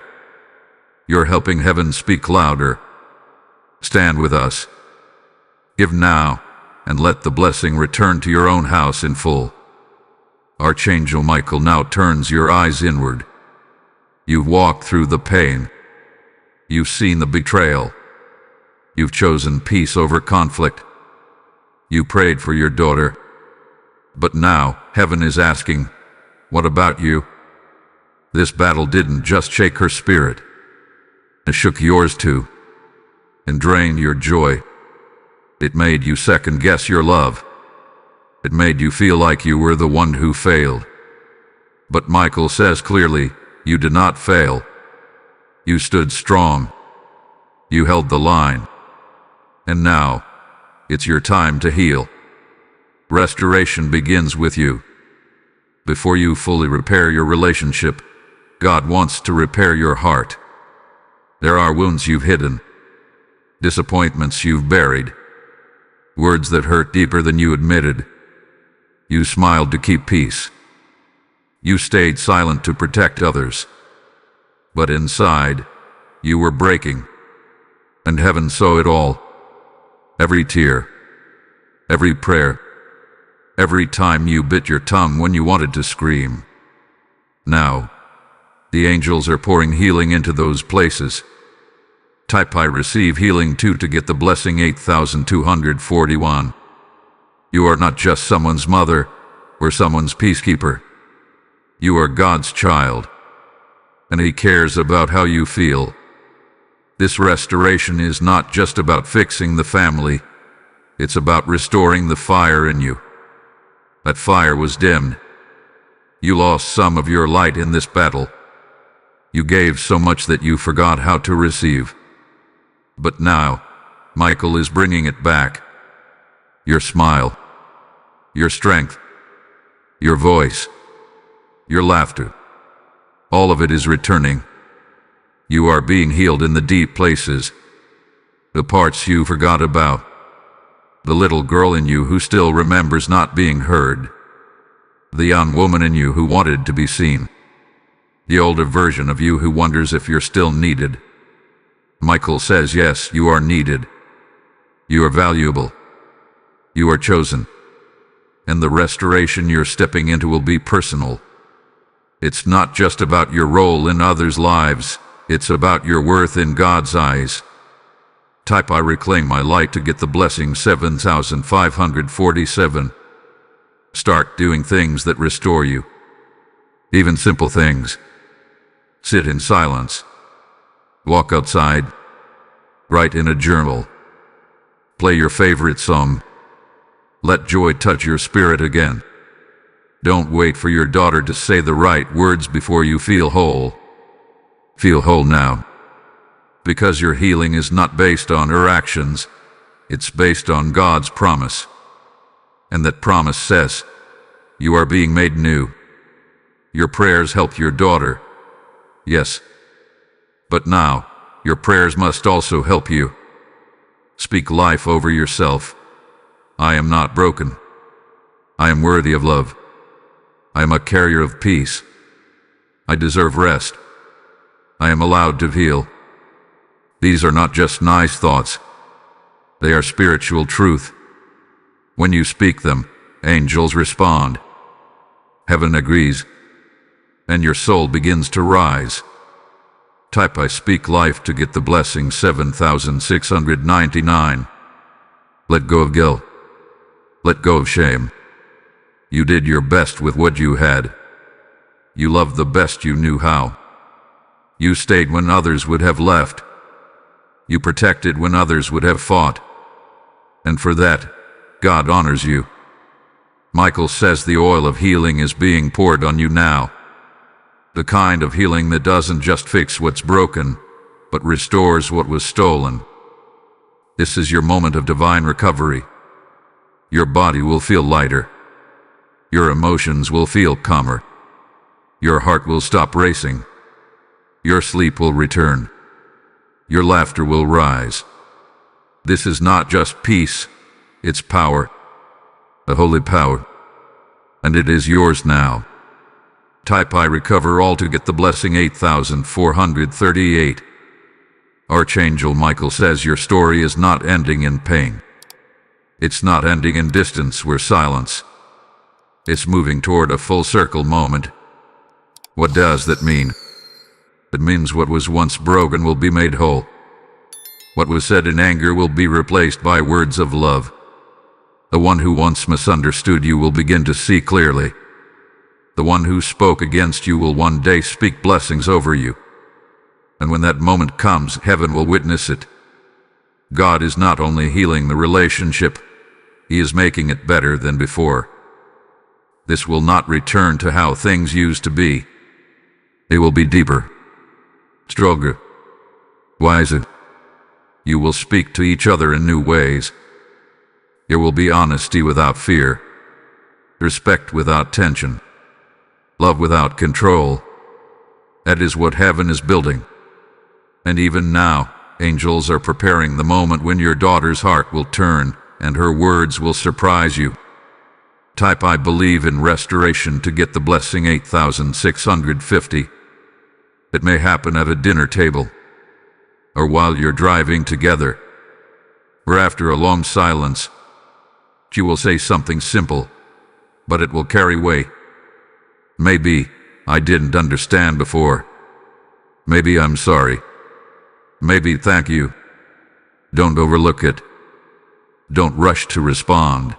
You're helping heaven speak louder. Stand with us. Give now, and let the blessing return to your own house in full. Archangel Michael now turns your eyes inward. You've walked through the pain. You've seen the betrayal. You've chosen peace over conflict. You prayed for your daughter. But now, heaven is asking, what about you? This battle didn't just shake her spirit. It shook yours too, and drained your joy. It made you second-guess your love. It made you feel like you were the one who failed. But Michael says clearly, you did not fail. You stood strong. You held the line. And now, it's your time to heal. Restoration begins with you. Before you fully repair your relationship, God wants to repair your heart. There are wounds you've hidden, disappointments you've buried, words that hurt deeper than you admitted. You smiled to keep peace. You stayed silent to protect others. But inside, you were breaking. And heaven saw it all. Every tear, every prayer, every time you bit your tongue when you wanted to scream. Now, the angels are pouring healing into those places. Type I receive healing too to get the blessing 8241. You are not just someone's mother or someone's peacekeeper. You are God's child, and He cares about how you feel. This restoration is not just about fixing the family. It's about restoring the fire in you. That fire was dimmed. You lost some of your light in this battle. You gave so much that you forgot how to receive. But now, Michael is bringing it back. Your smile, your strength, your voice, your laughter. All of it is returning. You are being healed in the deep places, the parts you forgot about, the little girl in you who still remembers not being heard, the young woman in you who wanted to be seen, the older version of you who wonders if you're still needed. Michael says, yes, you are needed. You are valuable. You are chosen. And the restoration you're stepping into will be personal. It's not just about your role in others' lives. It's about your worth in God's eyes. Type I reclaim my light to get the blessing 7547. Start doing things that restore you. Even simple things. Sit in silence. Walk outside. Write in a journal. Play your favorite song. Let joy touch your spirit again. Don't wait for your daughter to say the right words before you feel whole. Feel whole now. Because your healing is not based on her actions. It's based on God's promise. And that promise says, you are being made new. Your prayers help your daughter. Yes. But now, your prayers must also help you. Speak life over yourself. I am not broken. I am worthy of love. I am a carrier of peace. I deserve rest. I am allowed to heal. These are not just nice thoughts. They are spiritual truth. When you speak them, angels respond. Heaven agrees. And your soul begins to rise. Type I speak life to get the blessing 7699. Let go of guilt. Let go of shame. You did your best with what you had. You loved the best you knew how. You stayed when others would have left. You protected when others would have fought. And for that, God honors you. Michael says the oil of healing is being poured on you now. The kind of healing that doesn't just fix what's broken, but restores what was stolen. This is your moment of divine recovery. Your body will feel lighter. Your emotions will feel calmer. Your heart will stop racing. Your sleep will return. Your laughter will rise. This is not just peace, it's power. The holy power. And it is yours now. Type I recover all to get the blessing 8438. Archangel Michael says your story is not ending in pain. It's not ending in distance or silence. It's moving toward a full circle moment. What does that mean? It means what was once broken will be made whole. What was said in anger will be replaced by words of love. The one who once misunderstood you will begin to see clearly. The one who spoke against you will one day speak blessings over you. And when that moment comes, heaven will witness it. God is not only healing the relationship, He is making it better than before. This will not return to how things used to be. It will be deeper, stronger, wiser. You will speak to each other in new ways. There will be honesty without fear, respect without tension, love without control. That is what heaven is building. And even now, angels are preparing the moment when your daughter's heart will turn and her words will surprise you. Type I believe in restoration to get the blessing 8650. It may happen at a dinner table, or while you're driving together, or after a long silence. She will say something simple, but it will carry weight. Maybe, I didn't understand before. Maybe I'm sorry. Maybe thank you. Don't overlook it. Don't rush to respond.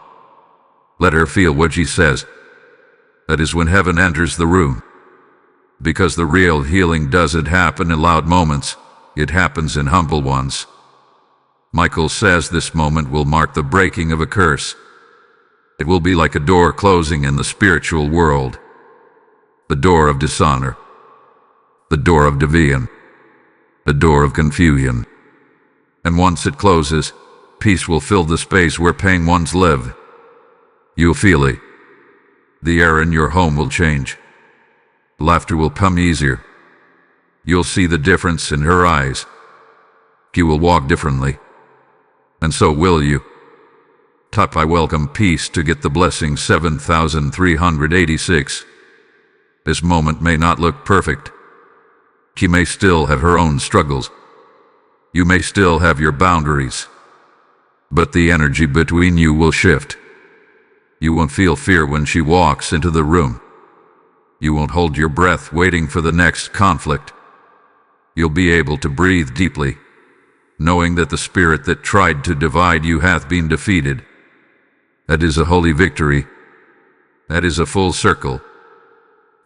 Let her feel what she says. That is when heaven enters the room. Because the real healing doesn't happen in loud moments, it happens in humble ones. Michael says this moment will mark the breaking of a curse. It will be like a door closing in the spiritual world. The door of dishonor. The door of division. The door of confusion. And once it closes, peace will fill the space where pain once lived. You'll feel it. The air in your home will change. Laughter will come easier. You'll see the difference in her eyes. You will walk differently. And so will you. Type I welcome peace to get the blessing 7386. This moment may not look perfect. She may still have her own struggles. You may still have your boundaries. But the energy between you will shift. You won't feel fear when she walks into the room. You won't hold your breath waiting for the next conflict. You'll be able to breathe deeply, knowing that the spirit that tried to divide you hath been defeated. That is a holy victory. That is a full circle.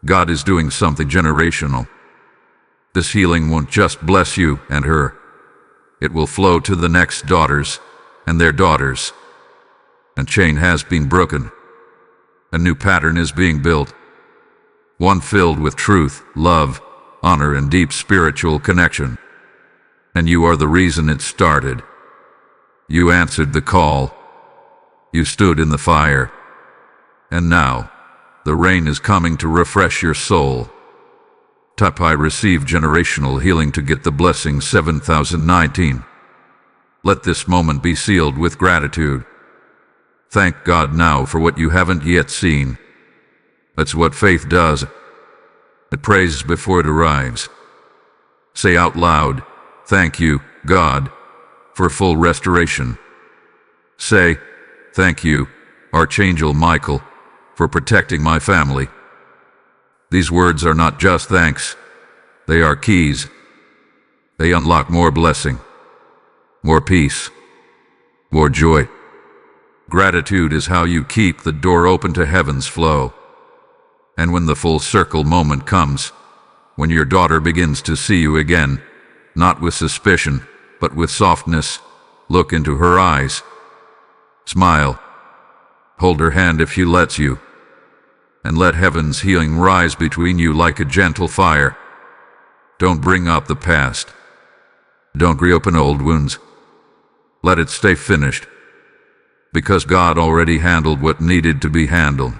God is doing something generational. This healing won't just bless you and her. It will flow to the next daughters and their daughters. A chain has been broken. A new pattern is being built. One filled with truth, love, honor, and deep spiritual connection. And you are the reason it started. You answered the call. You stood in the fire. And now, the rain is coming to refresh your soul. Type I receive generational healing to get the blessing 7019. Let this moment be sealed with gratitude. Thank God now for what you haven't yet seen. That's what faith does. It prays before it arrives. Say out loud, thank you, God, for full restoration. Say, thank you, Archangel Michael, for protecting my family. These words are not just thanks. They are keys. They unlock more blessing, more peace, more joy. Gratitude is how you keep the door open to heaven's flow. And when the full circle moment comes, when your daughter begins to see you again, not with suspicion, but with softness, look into her eyes. Smile. Hold her hand if she lets you. And let heaven's healing rise between you like a gentle fire. Don't bring up the past. Don't reopen old wounds. Let it stay finished. Because God already handled what needed to be handled.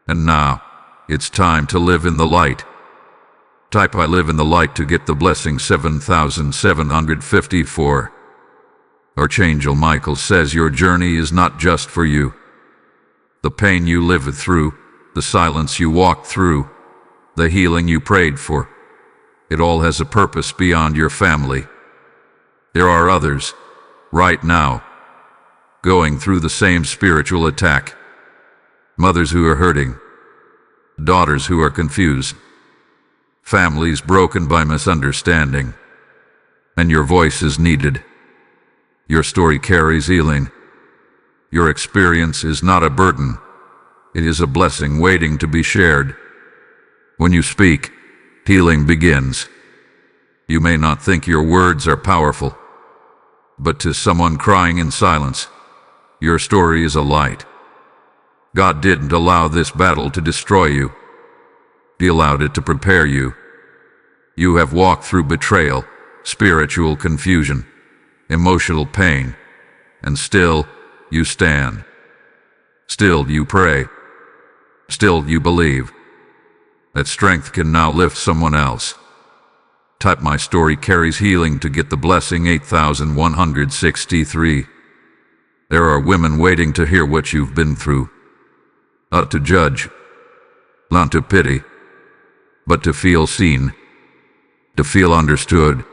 And now, it's time to live in the light. Type I live in the light to get the blessing 7754. Archangel Michael says your journey is not just for you. The pain you live through, the silence you walk through, the healing you prayed for. It all has a purpose beyond your family. There are others, right now, going through the same spiritual attack. Mothers who are hurting, daughters who are confused, families broken by misunderstanding. And your voice is needed. Your story carries healing. Your experience is not a burden. It is a blessing waiting to be shared. When you speak, healing begins. You may not think your words are powerful, but to someone crying in silence, your story is a light. God didn't allow this battle to destroy you. He allowed it to prepare you. You have walked through betrayal, spiritual confusion, emotional pain, and still you stand. Still you pray. Still you believe. That strength can now lift someone else. Type "My story carries healing" to get the blessing 8163. There are women waiting to hear what you've been through. Not to judge, not to pity, but to feel seen, to feel understood.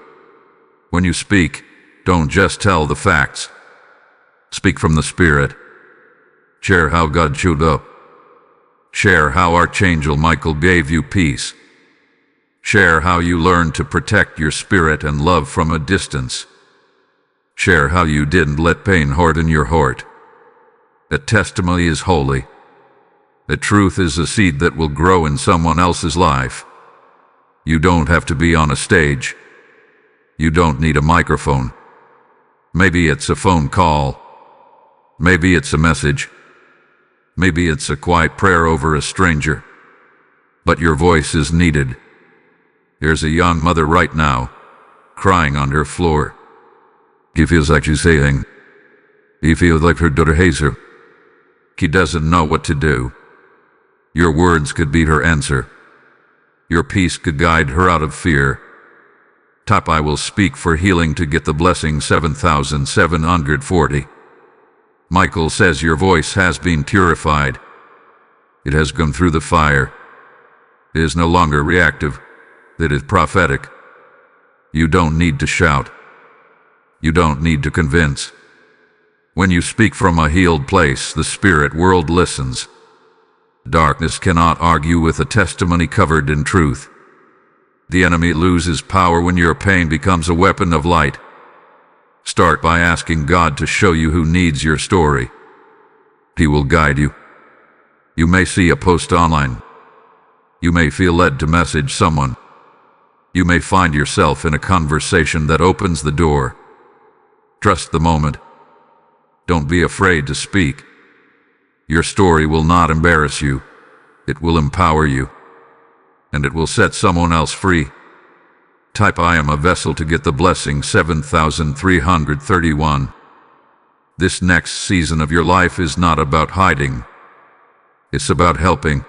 When you speak, don't just tell the facts. Speak from the Spirit. Share how God showed up. Share how Archangel Michael gave you peace. Share how you learned to protect your spirit and love from a distance. Share how you didn't let pain harden your heart. That testimony is holy. That truth is a seed that will grow in someone else's life. You don't have to be on a stage. You don't need a microphone. Maybe it's a phone call. Maybe it's a message. Maybe it's a quiet prayer over a stranger. But your voice is needed. There's a young mother right now, crying on her floor. He feels like she's saying, he feels like her daughter hates her. He doesn't know what to do. Your words could be her answer. Your peace could guide her out of fear. Type "I will speak" for healing to get the blessing 7740. Michael says your voice has been purified. It has gone through the fire. It is no longer reactive. It is prophetic. You don't need to shout. You don't need to convince. When you speak from a healed place, the spirit world listens. Darkness cannot argue with a testimony covered in truth. The enemy loses power when your pain becomes a weapon of light. Start by asking God to show you who needs your story. He will guide you. You may see a post online. You may feel led to message someone. You may find yourself in a conversation that opens the door. Trust the moment. Don't be afraid to speak. Your story will not embarrass you. It will empower you. And it will set someone else free. Type "I am a vessel" to get the blessing 7331. This next season of your life is not about hiding. It's about helping.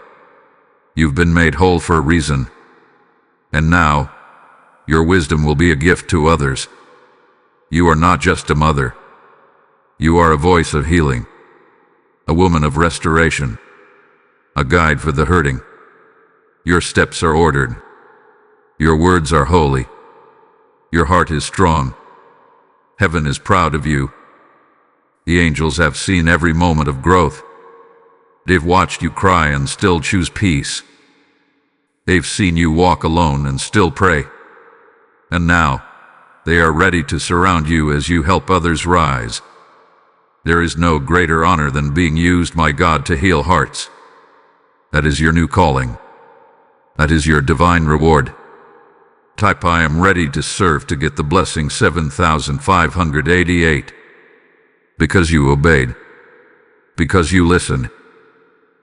You've been made whole for a reason. And now, your wisdom will be a gift to others. You are not just a mother. You are a voice of healing. A woman of restoration. A guide for the hurting. Your steps are ordered. Your words are holy. Your heart is strong. Heaven is proud of you. The angels have seen every moment of growth. They've watched you cry and still choose peace. They've seen you walk alone and still pray. And now, they are ready to surround you as you help others rise. There is no greater honor than being used by God to heal hearts. That is your new calling. That is your divine reward. Type "I am ready to serve" to get the blessing 7588. Because you obeyed. Because you listened.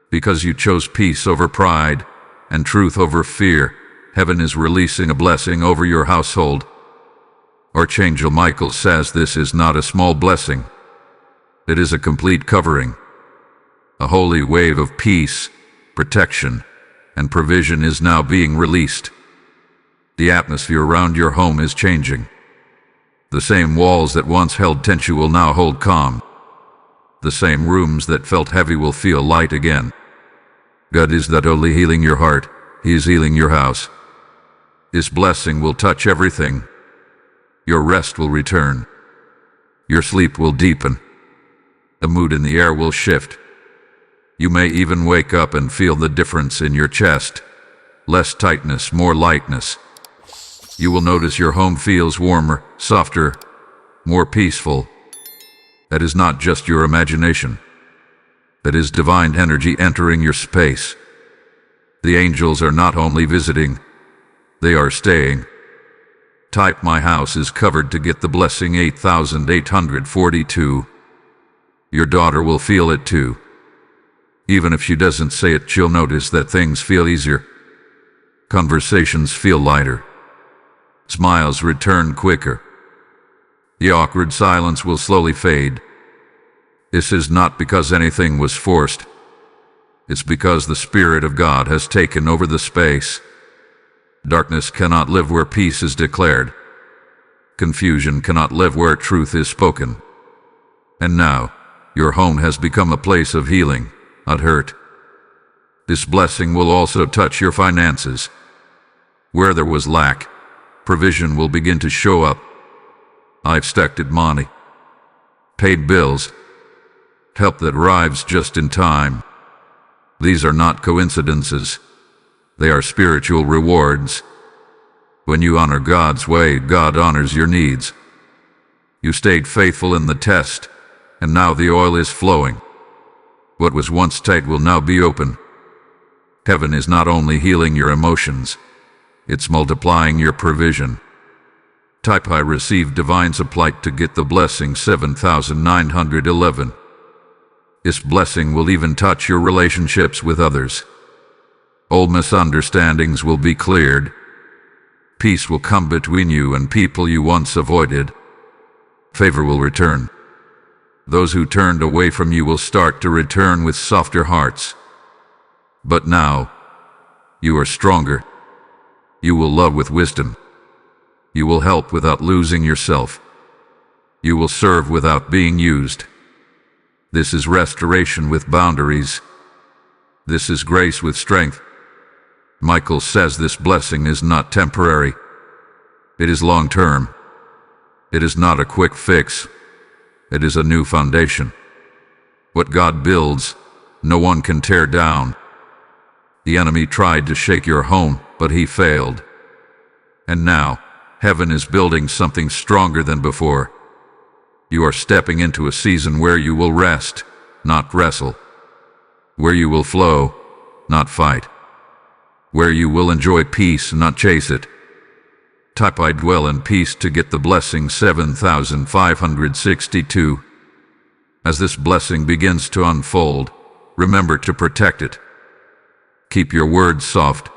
Because you chose peace over pride and truth over fear, heaven is releasing a blessing over your household. Archangel Michael says this is not a small blessing. It is a complete covering. A holy wave of peace, protection, and provision is now being released. The atmosphere around your home is changing. The same walls that once held tension will now hold calm. The same rooms that felt heavy will feel light again. God is not only healing your heart, He is healing your house. His blessing will touch everything. Your rest will return. Your sleep will deepen. The mood in the air will shift. You may even wake up and feel the difference in your chest. Less tightness, more lightness. You will notice your home feels warmer, softer, more peaceful. That is not just your imagination. That is divine energy entering your space. The angels are not only visiting, they are staying. Type "My house is covered" to get the blessing 8842. Your daughter will feel it too. Even if she doesn't say it, she'll notice that things feel easier. Conversations feel lighter. Smiles return quicker. The awkward silence will slowly fade. This is not because anything was forced. It's because the Spirit of God has taken over the space. Darkness cannot live where peace is declared. Confusion cannot live where truth is spoken. And now, your home has become a place of healing, not hurt. This blessing will also touch your finances. Where there was lack, provision will begin to show up. I've stacked money, paid bills, help that arrives just in time. These are not coincidences. They are spiritual rewards. When you honor God's way, God honors your needs. You stayed faithful in the test, and now the oil is flowing. What was once tight will now be open. Heaven is not only healing your emotions, it's multiplying your provision. Type "I receive divine supply" to get the blessing 7911. This blessing will even touch your relationships with others. Old misunderstandings will be cleared. Peace will come between you and people you once avoided. Favor will return. Those who turned away from you will start to return with softer hearts. But now, you are stronger. You will love with wisdom. You will help without losing yourself. You will serve without being used. This is restoration with boundaries. This is grace with strength. Michael says this blessing is not temporary. It is long-term. It is not a quick fix. It is a new foundation. What God builds, no one can tear down. The enemy tried to shake your home, but he failed. And now, heaven is building something stronger than before. You are stepping into a season where you will rest, not wrestle. Where you will flow, not fight. Where you will enjoy peace, not chase it. Type "I dwell in peace" to get the blessing 7562. As this blessing begins to unfold, remember to protect it. Keep your words soft.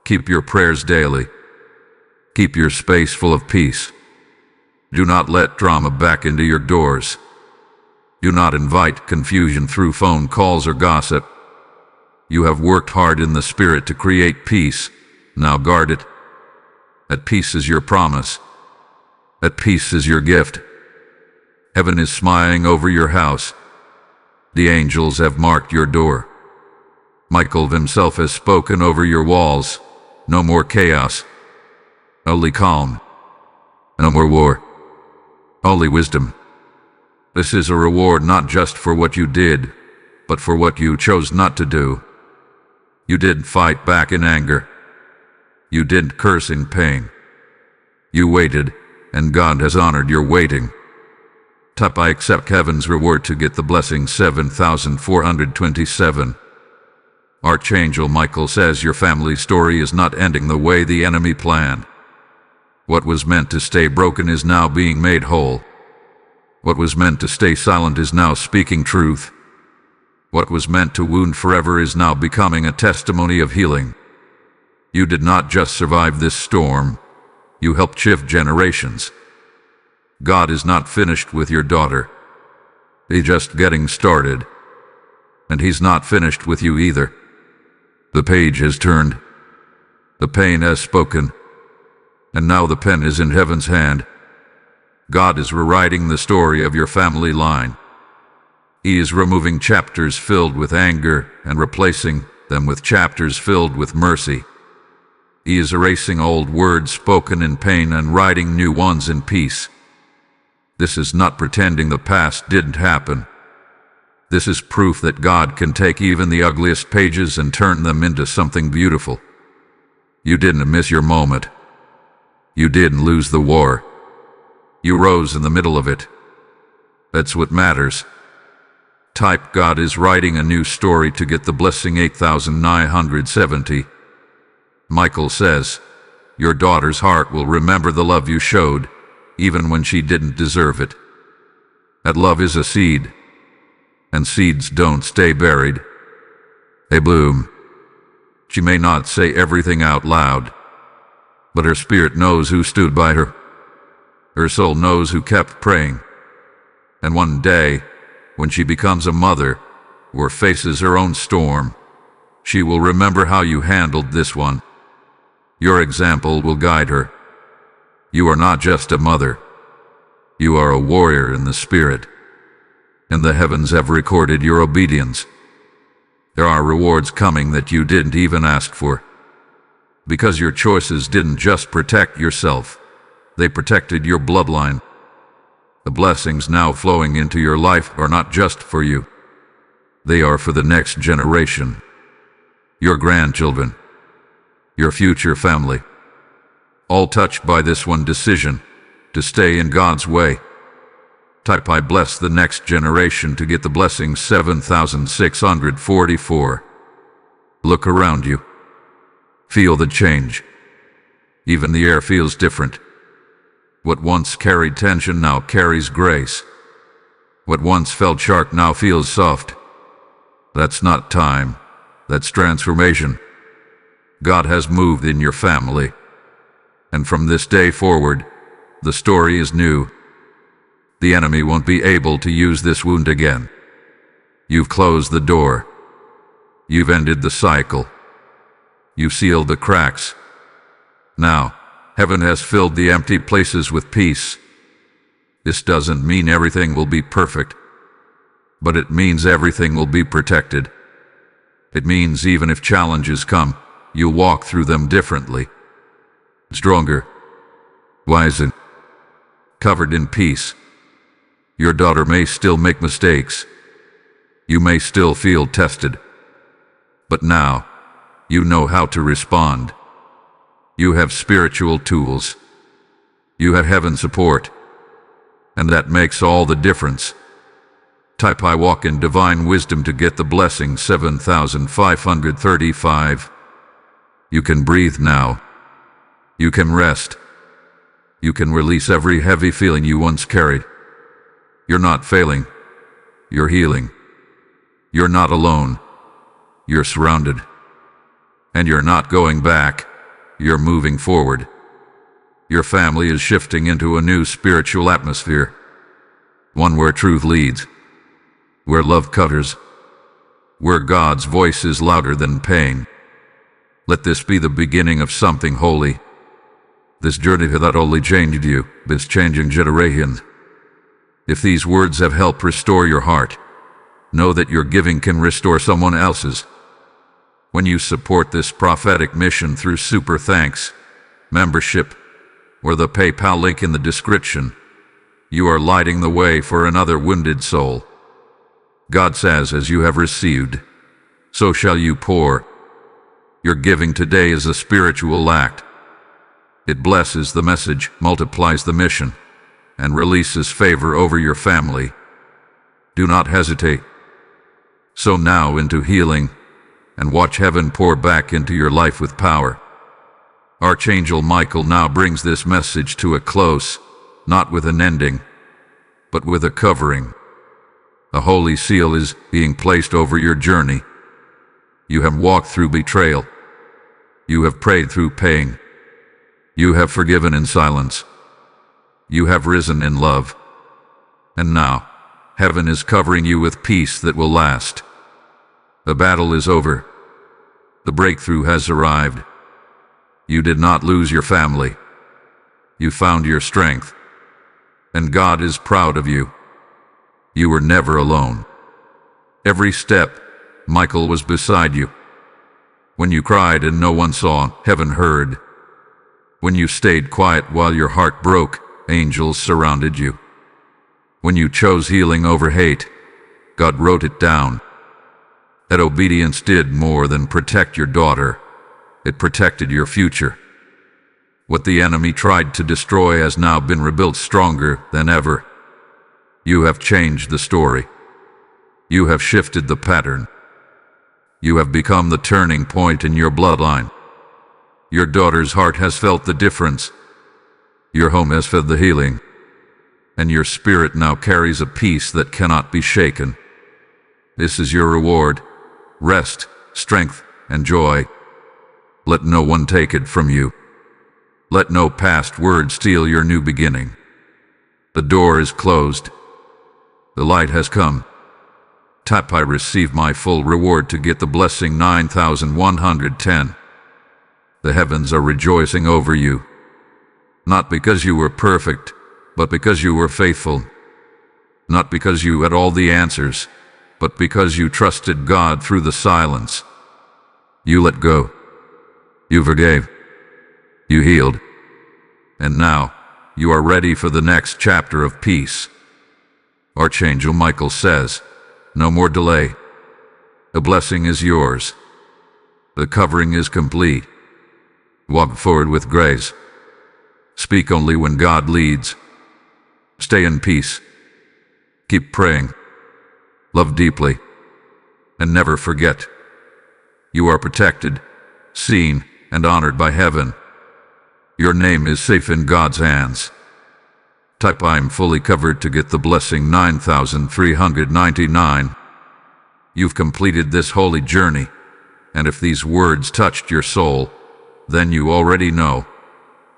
Keep your prayers daily. Keep your space full of peace. Do not let drama back into your doors. Do not invite confusion through phone calls or gossip. You have worked hard in the Spirit to create peace. Now guard it. At peace is your promise. At peace is your gift. Heaven is smiling over your house. The angels have marked your door. Michael himself has spoken over your walls. No more chaos. Only calm. No more war. Only wisdom. This is a reward not just for what you did, but for what you chose not to do. You didn't fight back in anger. You didn't curse in pain. You waited, and God has honored your waiting. Type "I accept heaven's reward" to get the blessing 7427. Archangel Michael says your family story is not ending the way the enemy planned. What was meant to stay broken is now being made whole. What was meant to stay silent is now speaking truth. What was meant to wound forever is now becoming a testimony of healing. You did not just survive this storm, you helped shift generations. God is not finished with your daughter. He's just getting started. And He's not finished with you either. The page has turned. The pain has spoken. And now the pen is in heaven's hand. God is rewriting the story of your family line. He is removing chapters filled with anger and replacing them with chapters filled with mercy. He is erasing old words spoken in pain and writing new ones in peace. This is not pretending the past didn't happen. This is proof that God can take even the ugliest pages and turn them into something beautiful. You didn't miss your moment. You didn't lose the war. You rose in the middle of it. That's what matters. Type God is writing a new story to get the blessing 8970. Michael says, your daughter's heart will remember the love you showed, even when she didn't deserve it. That love is a seed, and seeds don't stay buried. They bloom. She may not say everything out loud, but her spirit knows who stood by her. Her soul knows who kept praying. And one day, when she becomes a mother or faces her own storm, she will remember how you handled this one. Your example will guide her. You are not just a mother. You are a warrior in the spirit, and the heavens have recorded your obedience. There are rewards coming that you didn't even ask for, because your choices didn't just protect yourself, they protected your bloodline. The blessings now flowing into your life are not just for you. They are for the next generation, your grandchildren, your future family, all touched by this one decision to stay in God's way. Type I bless the next generation to get the blessing 7644. Look around you. Feel the change. Even the air feels different. What once carried tension now carries grace. What once felt sharp now feels soft. That's not time. That's transformation. God has moved in your family. And from this day forward, the story is new. The enemy won't be able to use this wound again. You've closed the door. You've ended the cycle. You've sealed the cracks. Now, heaven has filled the empty places with peace. This doesn't mean everything will be perfect, but it means everything will be protected. It means even if challenges come, you'll walk through them differently. Stronger, wiser, covered in peace. Your daughter may still make mistakes. You may still feel tested. But now, you know how to respond. You have spiritual tools. You have heaven's support. And that makes all the difference. Type I walk in divine wisdom to get the blessing 7535. You can breathe now. You can rest. You can release every heavy feeling you once carried. You're not failing. You're healing. You're not alone. You're surrounded. And you're not going back. You're moving forward. Your family is shifting into a new spiritual atmosphere. One where truth leads. Where love covers. Where God's voice is louder than pain. Let this be the beginning of something holy. This journey that only changed you, is changing generations. If these words have helped restore your heart, know that your giving can restore someone else's. When you support this prophetic mission through Super Thanks, membership, or the PayPal link in the description, you are lighting the way for another wounded soul. God says, as you have received, so shall you pour. Your giving today is a spiritual act. It blesses the message, multiplies the mission, and releases favor over your family. Do not hesitate. Sow now into healing, and watch heaven pour back into your life with power. Archangel Michael now brings this message to a close, not with an ending, but with a covering. A holy seal is being placed over your journey. You have walked through betrayal. You have prayed through pain. You have forgiven in silence. You have risen in love. And now, heaven is covering you with peace that will last. The battle is over. The breakthrough has arrived. You did not lose your family. You found your strength. And God is proud of you. You were never alone. Every step, Michael was beside you. When you cried and no one saw, heaven heard. When you stayed quiet while your heart broke, angels surrounded you. When you chose healing over hate, God wrote it down. That obedience did more than protect your daughter. It protected your future. What the enemy tried to destroy has now been rebuilt stronger than ever. You have changed the story. You have shifted the pattern. You have become the turning point in your bloodline. Your daughter's heart has felt the difference. Your home has felt the healing. And your spirit now carries a peace that cannot be shaken. This is your reward: rest, strength, and joy. Let no one take it from you. Let no past word steal your new beginning. The door is closed. The light has come. Tap I receive my full reward to get the blessing 9110. The heavens are rejoicing over you. Not because you were perfect, but because you were faithful. Not because you had all the answers, but because you trusted God through the silence. You let go. You forgave. You healed. And now, you are ready for the next chapter of peace. Archangel Michael says, no more delay. The blessing is yours. The covering is complete. Walk forward with grace. Speak only when God leads. Stay in peace. Keep praying. Love deeply. And never forget. You are protected, seen, and honored by heaven. Your name is safe in God's hands. Type I'm fully covered to get the blessing 9399. You've completed this holy journey, and if these words touched your soul, then you already know.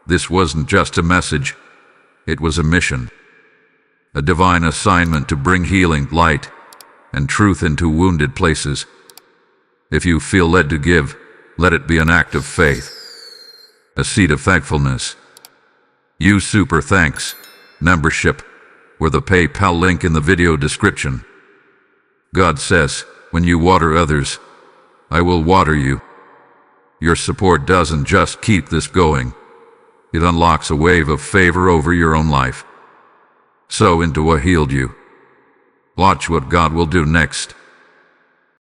This wasn't just a message, it was a mission. A divine assignment to bring healing, light, and truth into wounded places. If you feel led to give, let it be an act of faith, a seed of thankfulness. Use Super Thanks membership or the PayPal link in the video description. God says, when you water others, I will water you. Your support doesn't just keep this going, it unlocks a wave of favor over your own life. Sow into what healed you. Watch what God will do next.